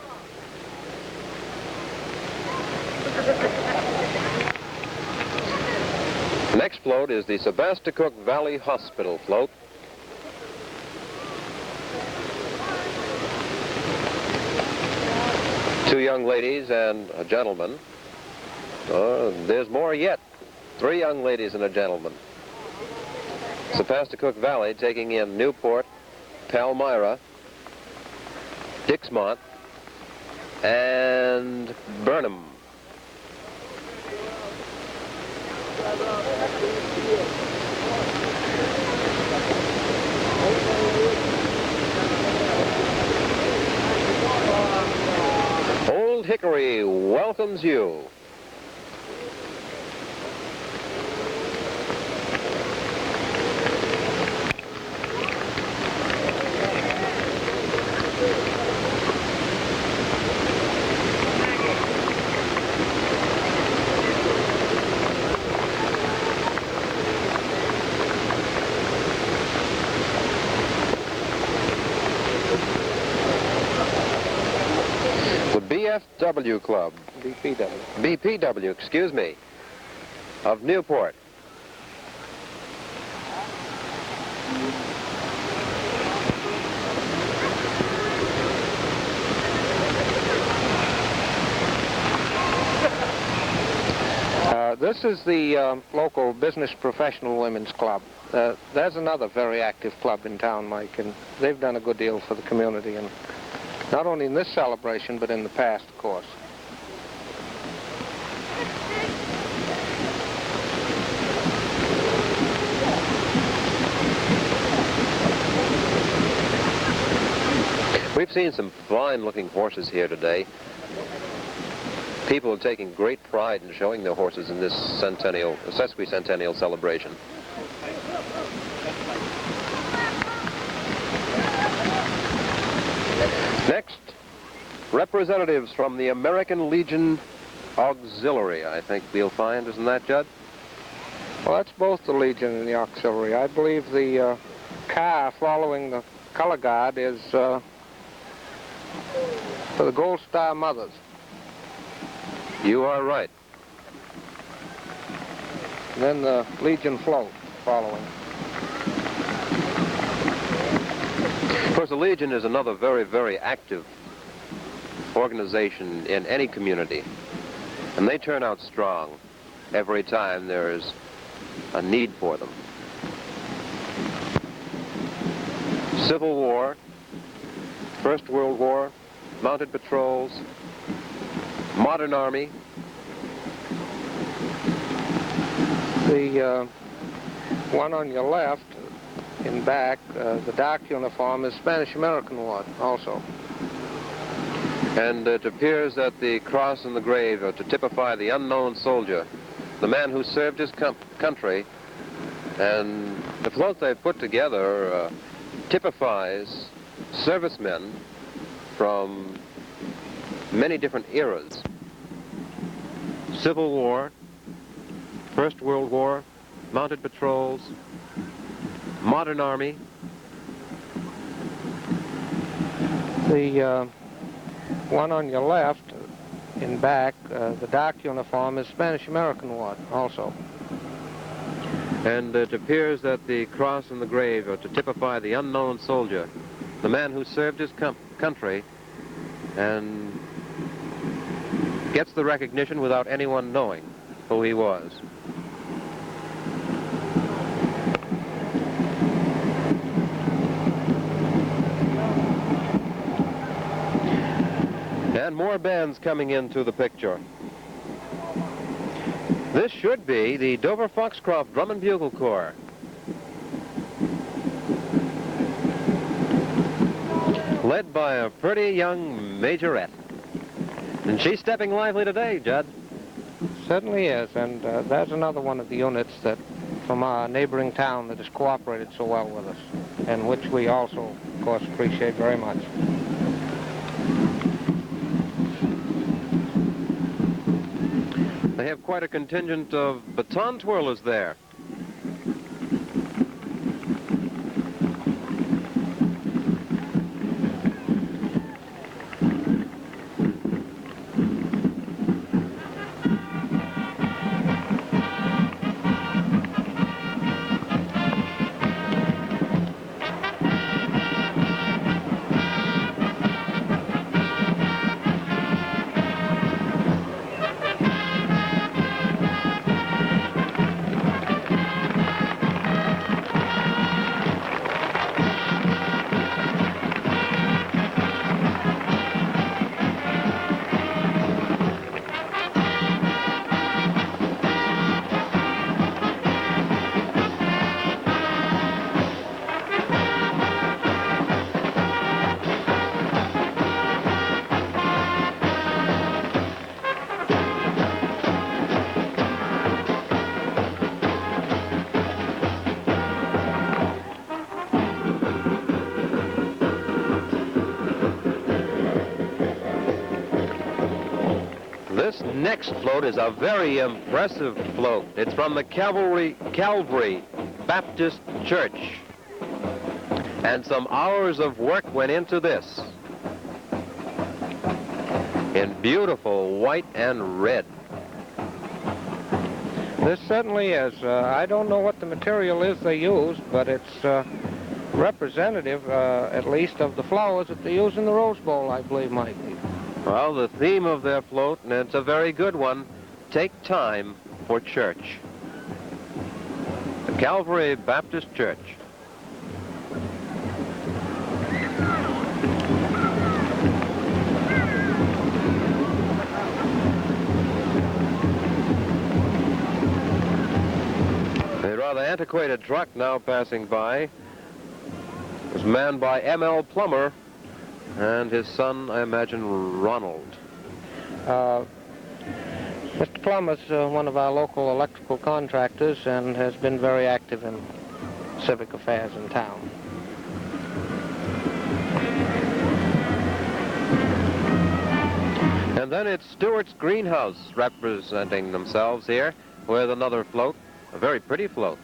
The next float is the Sebasticook Valley Hospital float. Two young ladies and a gentleman. There's more yet. 3 young ladies and a gentleman. Sebasticook Valley taking in Newport, Palmyra, Dixmont, and Burnham. Old Hickory welcomes you. BFW Club. BPW, excuse me, of Newport. This is the local Business Professional Women's Club. There's another very active club in town, Mike, and they've done a good deal for the community, and not only in this celebration, but in the past, of course. seen some fine-looking horses here today. People are taking great pride in showing their horses in this sesquicentennial celebration. Next, representatives from the American Legion Auxiliary, I think we'll find. Isn't that, Judd? Well, that's both the Legion and the Auxiliary. I believe the car following the color guard is for the Gold Star Mothers. You are right. And then the Legion float following. Of course, the Legion is another very, very active organization in any community. And they turn out strong every time there's a need for them. Civil War, First World War, mounted patrols, modern army. The one on your left, in back, the dark uniform is Spanish-American War also. And it appears that the cross and the grave are to typify the unknown soldier, the man who served his country. And the float they've put together typifies servicemen from many different eras. Civil War, First World War, mounted patrols, modern army. The one on your left, in back, the dark uniform is Spanish-American War also. And it appears that the cross and the grave are to typify the unknown soldier, the man who served his country and gets the recognition without anyone knowing who he was. And more bands coming into the picture. This should be the Dover Foxcroft Drum and Bugle Corps. Led by a pretty young majorette. And she's stepping lively today, Judd. Certainly is, and that's another one of the units that from our neighboring town that has cooperated so well with us, and which we also, of course, appreciate very much. They have quite a contingent of baton twirlers there. This next float is a very impressive float. It's from the Calvary Baptist Church. And some hours of work went into this. In beautiful white and red. This certainly is. I don't know what the material is they use, but it's representative, at least, of the flowers that they use in the Rose Bowl, I believe, Mike. Well, the theme of their float, and it's a very good one, take time for church. The Calvary Baptist Church. A rather antiquated truck now passing by. It was manned by M.L. Plummer, And his son, I imagine, Ronald. Mr. Plum is one of our local electrical contractors and has been very active in civic affairs in town. And then it's Stewart's Greenhouse representing themselves here with another float, a very pretty float.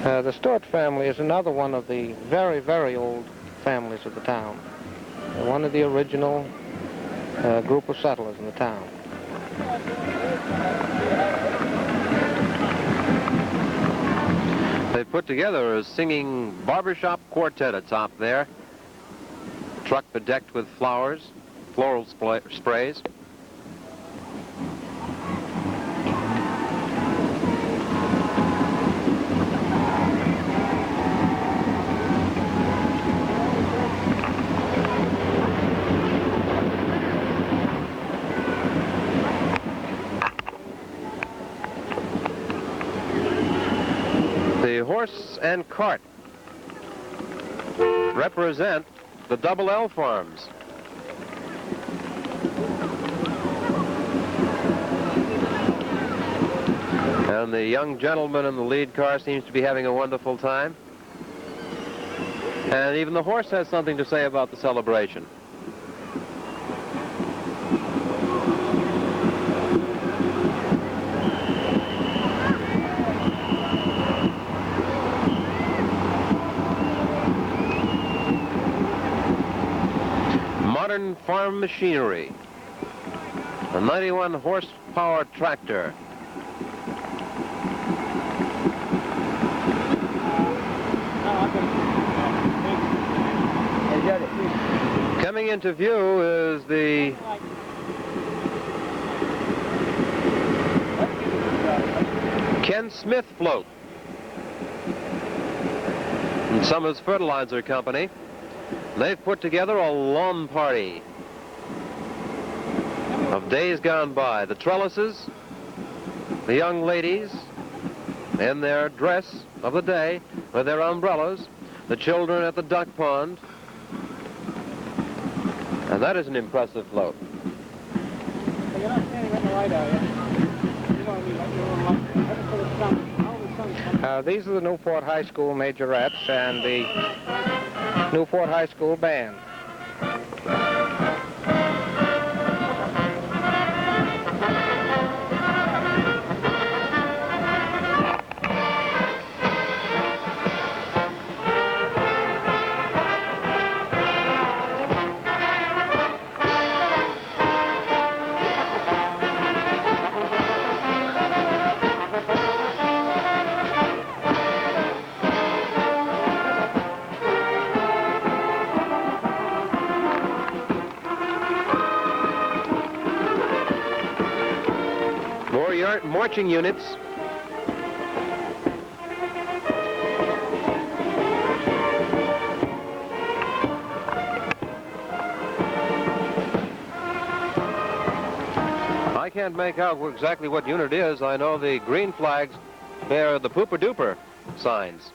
The Stewart family is another one of the very, very old families of the town. They're one of the original group of settlers in the town. They put together a singing barbershop quartet atop there. Truck bedecked with flowers, floral sprays. The horse and cart represent the Double L farms. And the young gentleman in the lead car seems to be having a wonderful time. And even the horse has something to say about the celebration. Modern farm machinery, a 91 horsepower tractor. Coming into view is the Ken Smith float and Summers Fertilizer Company. They've put together a lawn party of days gone by. The trellises, the young ladies in their dress of the day with their umbrellas, the children at the duck pond. And that is an impressive float. You're not standing in the light, are you? These are the Newport High School majorettes and the Newport High School band. Marching units. I can't make out exactly what unit it is. I know the green flags bear the Pooper Duper signs.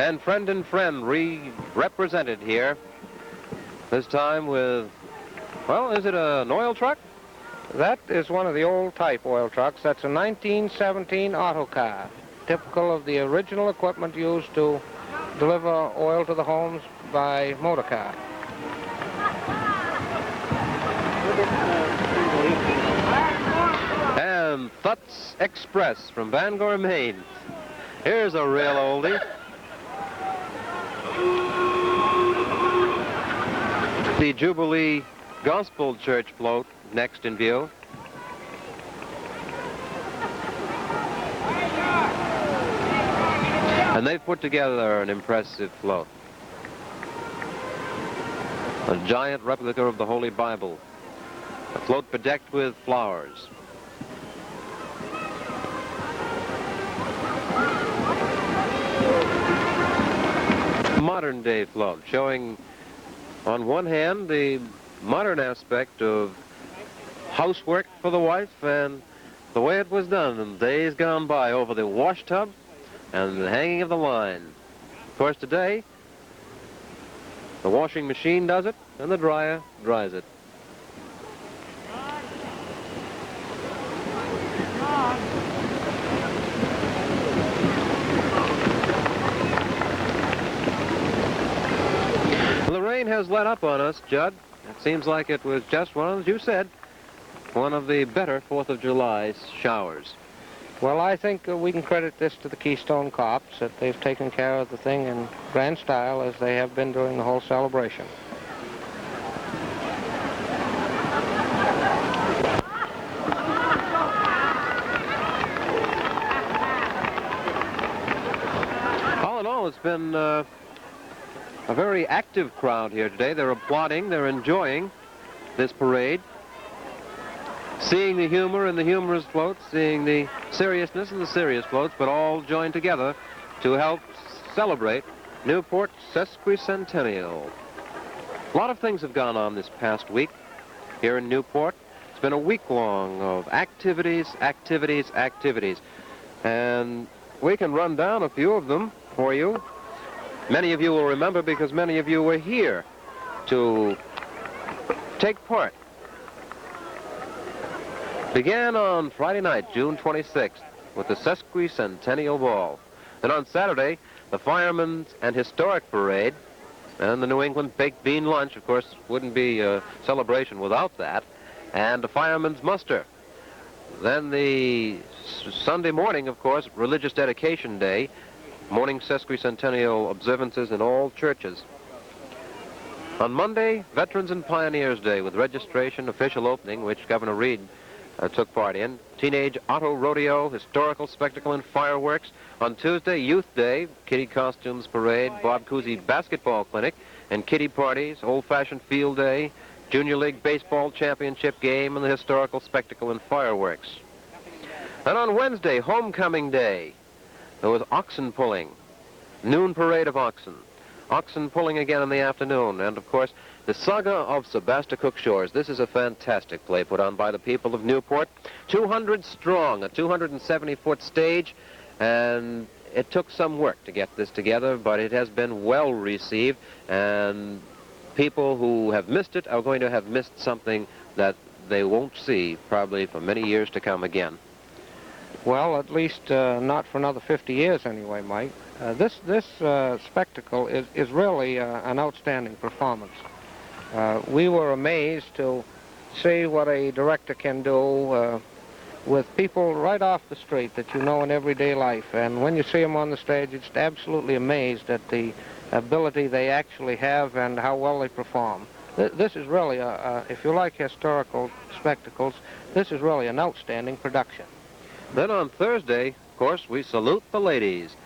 And Friend represented here, this time with, well, is it an oil truck? That is one of the old type oil trucks. That's a 1917 auto car, typical of the original equipment used to deliver oil to the homes by motor car. And Thuts Express from Bangor, Maine. Here's a real oldie. The Jubilee Gospel Church float next in view. And they've put together an impressive float. A giant replica of the Holy Bible. A float bedecked with flowers. Modern day float, showing on one hand the modern aspect of housework for the wife and the way it was done in days gone by over the wash tub, and the hanging of the line. Of course, today, the washing machine does it, and the dryer dries it. Well, the rain has let up on us, Judd. It seems like it was just one, as you said, one of the better 4th of July showers. Well, I think we can credit this to the Keystone Cops, that they've taken care of the thing in grand style as they have been during the whole celebration. All in all, it's been a very active crowd here today. They're applauding, they're enjoying this parade, seeing the humor in the humorous floats, seeing the seriousness in the serious floats, but all joined together to help celebrate Newport Sesquicentennial. A lot of things have gone on this past week here in Newport. It's been a week-long of activities, activities, activities. And we can run down a few of them for you. Many of you will remember because many of you were here to take part. Began on Friday night, June 26th, with the Sesquicentennial Ball. Then on Saturday, the Firemen's and Historic Parade, and the New England Baked Bean Lunch. Of course, wouldn't be a celebration without that. And the Firemen's Muster. Then the Sunday morning, of course, Religious Dedication Day, morning sesquicentennial observances in all churches. On Monday, Veterans and Pioneers Day with registration, official opening, which Governor Reed took part in. Teenage Auto Rodeo, Historical Spectacle and Fireworks. On Tuesday, Youth Day, Kitty Costumes Parade, Bob Cousy Basketball Clinic, and kitty parties, Old-Fashioned Field Day, Junior League Baseball Championship Game, and the Historical Spectacle and Fireworks. And on Wednesday, Homecoming Day, there was oxen pulling, noon parade of oxen. Oxen pulling again in the afternoon, and of course, the Saga of Sebasticook Shores. This is a fantastic play put on by the people of Newport. 200 strong, a 270-foot stage, and it took some work to get this together, but it has been well received, and people who have missed it are going to have missed something that they won't see probably for many years to come again. Well, at least not for another 50 years anyway, Mike. This spectacle is really an outstanding performance. We were amazed to see what a director can do with people right off the street that you know in everyday life. And when you see them on the stage, it's absolutely amazed at the ability they actually have and how well they perform. This is really, if you like historical spectacles, this is really an outstanding production. Then on Thursday, of course, we salute the ladies.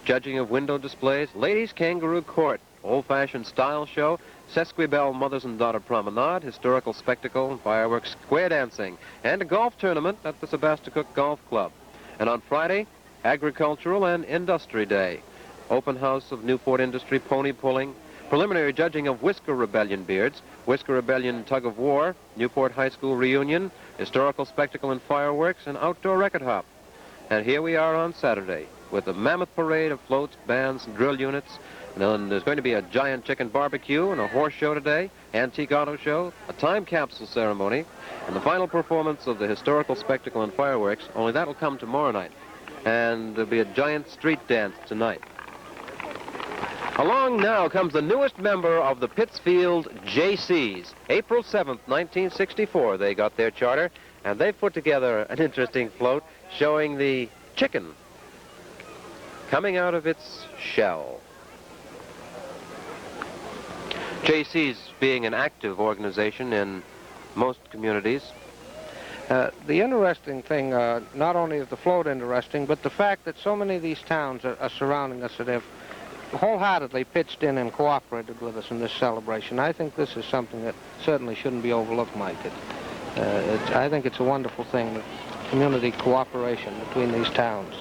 Judging of window displays, Ladies Kangaroo Court, Old-Fashioned Style Show, Sesquibel Mothers and Daughter Promenade, Historical Spectacle, Fireworks, Square Dancing, and a golf tournament at the Sebasticook Golf Club. And on Friday, Agricultural and Industry Day, Open House of Newport Industry Pony Pulling, Preliminary Judging of Whisker Rebellion Beards, Whisker Rebellion Tug of War, Newport High School Reunion, Historical Spectacle and Fireworks, and Outdoor Record Hop. And here we are on Saturday with a mammoth parade of floats, bands, and drill units. And then there's going to be a giant chicken barbecue and a horse show today, antique auto show, a time capsule ceremony, and the final performance of the Historical Spectacle and Fireworks, only that'll come tomorrow night. And there'll be a giant street dance tonight. Along now comes the newest member of the Pittsfield JCs. April 7th, 1964, they got their charter, and they've put together an interesting float showing the chicken coming out of its shell. JCs being an active organization in most communities. The interesting thing, not only is the float interesting, but the fact that so many of these towns are surrounding us that have wholeheartedly pitched in and cooperated with us in this celebration. I think this is something that certainly shouldn't be overlooked, Mike. I think it's a wonderful thing, the community cooperation between these towns.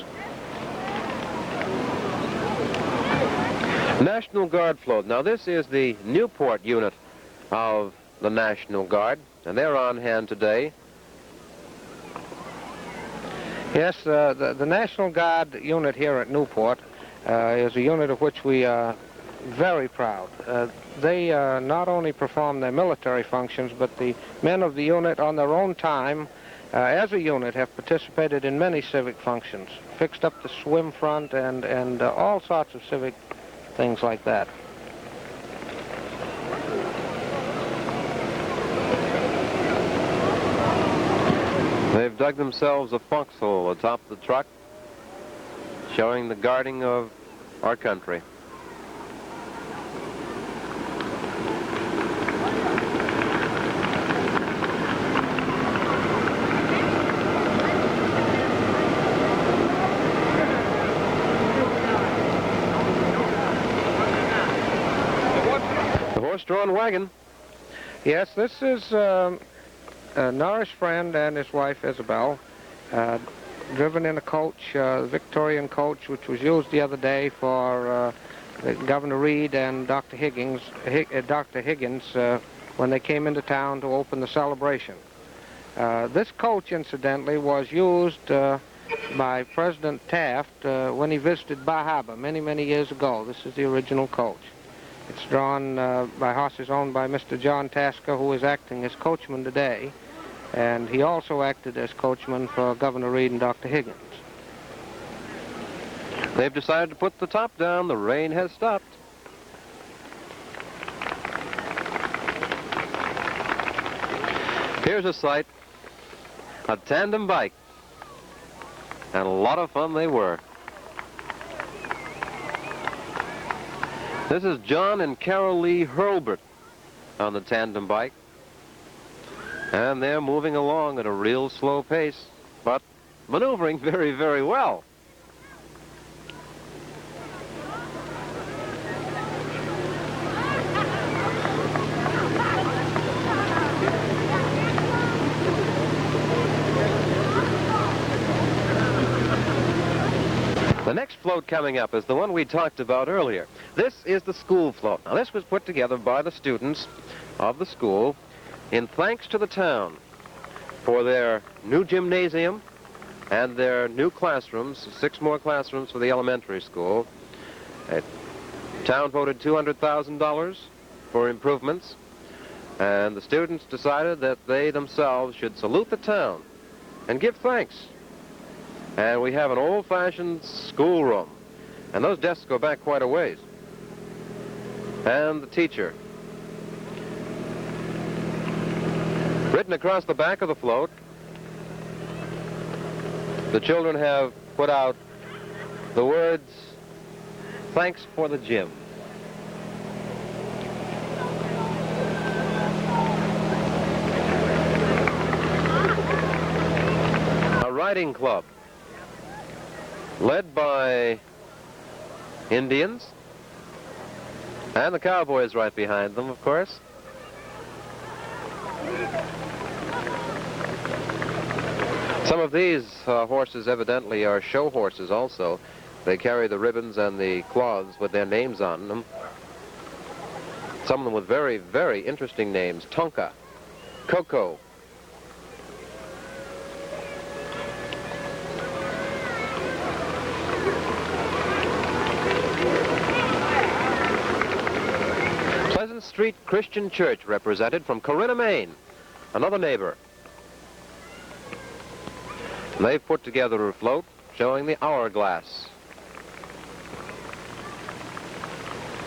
National Guard float. Now this is the Newport unit of the National Guard, and they're on hand today. Yes, the National Guard unit here at Newport is a unit of which we are very proud. They not only perform their military functions, but the men of the unit on their own time, as a unit, have participated in many civic functions, fixed up the swim front and all sorts of civic things like that. They've dug themselves a foxhole atop the truck, showing the guarding of our country. The horse-drawn wagon. Yes, this is Norris Friend and his wife Isabel, driven in a coach, Victorian coach, which was used the other day for Governor Reed and Dr. Higgins when they came into town to open the celebration. This coach, incidentally, was used by President Taft when he visited Bar Harbor many, many years ago. This is the original coach. It's drawn by horses owned by Mr. John Tasker, who is acting as coachman today. And he also acted as coachman for Governor Reed and Dr. Higgins. They've decided to put the top down. The rain has stopped. Here's a sight. A tandem bike. And a lot of fun they were. This is John and Carol Lee Hurlbert on the tandem bike. And they're moving along at a real slow pace, but maneuvering very, very well. The next float coming up is the one we talked about earlier. This is the school float. Now, this was put together by the students of the school in thanks to the town for their new gymnasium and their new classrooms, 6 more classrooms for the elementary school. The town voted $200,000 for improvements, and the students decided that they themselves should salute the town and give thanks. And we have an old-fashioned schoolroom, and those desks go back quite a ways. And the teacher. Written across the back of the float, the children have put out the words, "Thanks for the gym." A riding club led by Indians, and the cowboys right behind them, of course. Some of these horses evidently are show horses also. They carry the ribbons and the cloths with their names on them. Some of them with very, very interesting names. Tonka, Coco. Pleasant Street Christian Church represented from Corinna, Maine, another neighbor. They've put together a float showing the hourglass.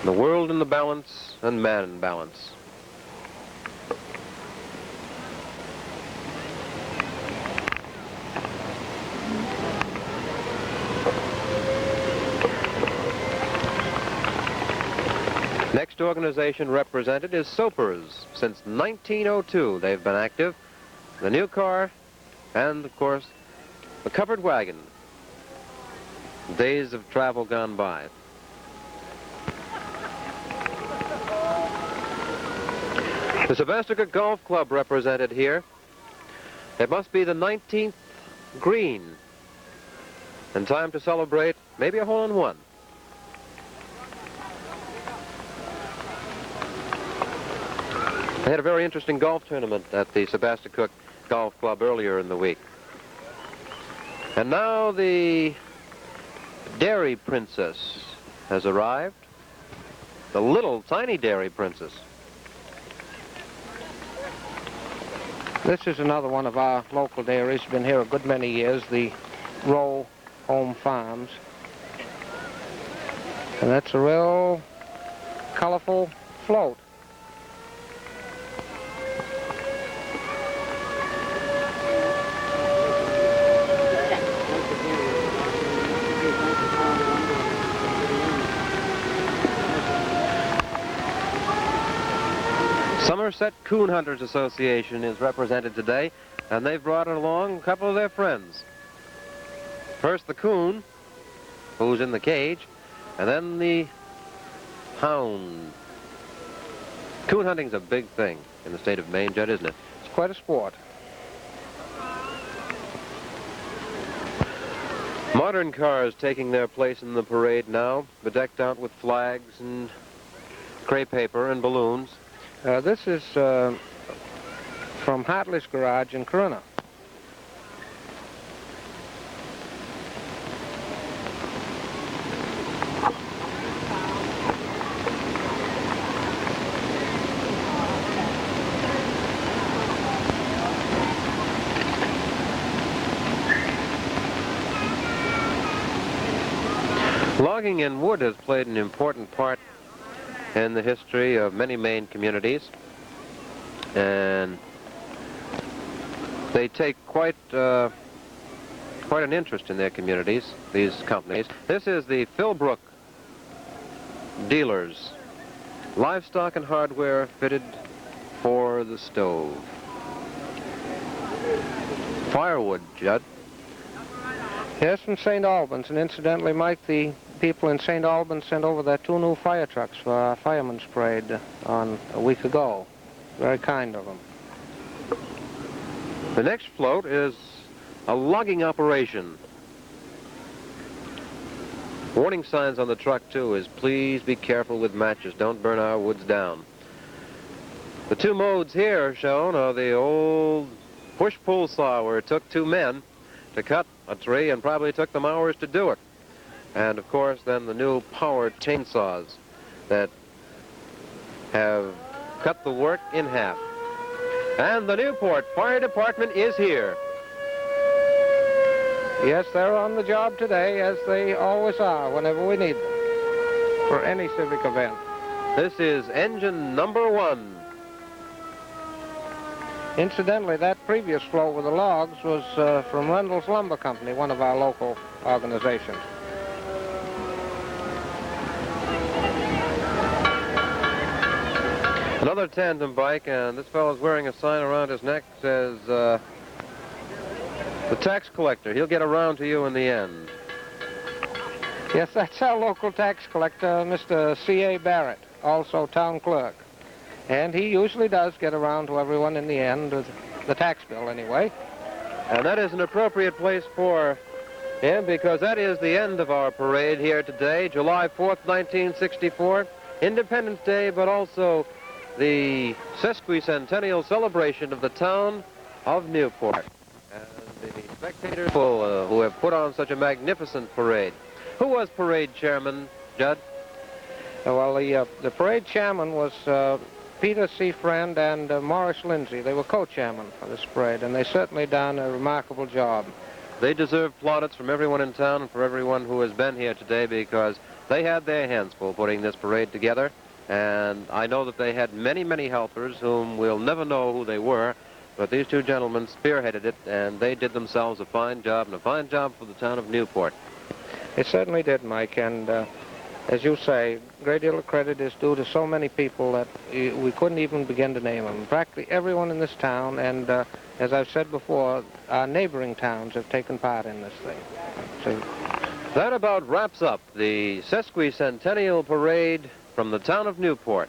The world in the balance and man in balance. Next organization represented is Soapers. Since 1902 they've been active. The new car and, of course, the covered wagon. Days of travel gone by. The Sebastica Golf Club represented here. It must be the 19th green. And time to celebrate maybe a hole-in-one. They had a very interesting golf tournament at the Sebastica Golf Club earlier in the week. And now the Dairy Princess has arrived. The little tiny Dairy Princess. This is another one of our local dairies. Been here a good many years, the Row Home Farms. And that's a real colorful float. Somerset Coon Hunters Association is represented today, and they've brought along a couple of their friends. First the coon, who's in the cage, and then the hound. Coon hunting's a big thing in the state of Maine, Judd, isn't it? It's quite a sport. Modern cars taking their place in the parade now, bedecked out with flags and crepe paper and balloons. This is from Hartley's Garage in Corunna. Logging and wood has played an important part in the history of many Maine communities, and they take quite an interest in their communities, these companies. This is the Philbrook dealers, livestock and hardware fitted for the stove. Firewood, Judd. Yes, from St. Albans, and incidentally, Mike, the people in St. Albans sent over their 2 new fire trucks for our firemen's parade on a week ago. Very kind of them. The next float is a logging operation. Warning signs on the truck, too, is please be careful with matches. Don't burn our woods down. The 2 modes here shown are the old push-pull saw, where it took 2 men to cut a tree and probably took them hours to do it. And, of course, then the new power chainsaws that have cut the work in half. And the Newport Fire Department is here. Yes, they're on the job today, as they always are whenever we need them for any civic event. This is engine number 1. Incidentally, that previous float with the logs was from Rendell's Lumber Company, one of our local organizations. Another tandem bike, and this fellow's wearing a sign around his neck that says, the tax collector. He'll get around to you in the end. Yes, that's our local tax collector, Mr. C.A. Barrett, also town clerk. And he usually does get around to everyone in the end, with the tax bill anyway. And that is an appropriate place for him, because that is the end of our parade here today, July 4th, 1964, Independence Day, but also the Sesquicentennial celebration of the town of Newport. And the spectators who have put on such a magnificent parade. Who was parade chairman, Judd? Well, the parade chairman was Peter C. Friend and Morris Lindsay. They were co-chairmen for this parade, and they certainly done a remarkable job. They deserve plaudits from everyone in town and for everyone who has been here today, because they had their hands full putting this parade together. And I know that they had many, many helpers whom we'll never know who they were, but these 2 gentlemen spearheaded it, and they did themselves a fine job, and a fine job for the town of Newport. It certainly did, Mike, and as you say, a great deal of credit is due to so many people that we couldn't even begin to name them. Practically everyone in this town, and as I've said before, our neighboring towns have taken part in this thing. So that about wraps up the Sesquicentennial Parade from the town of Newport.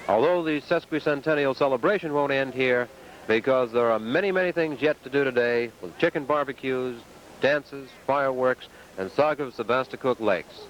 Although the Sesquicentennial celebration won't end here, because there are many, many things yet to do today, with chicken barbecues, dances, fireworks, and Saga of Sebasticook Lakes.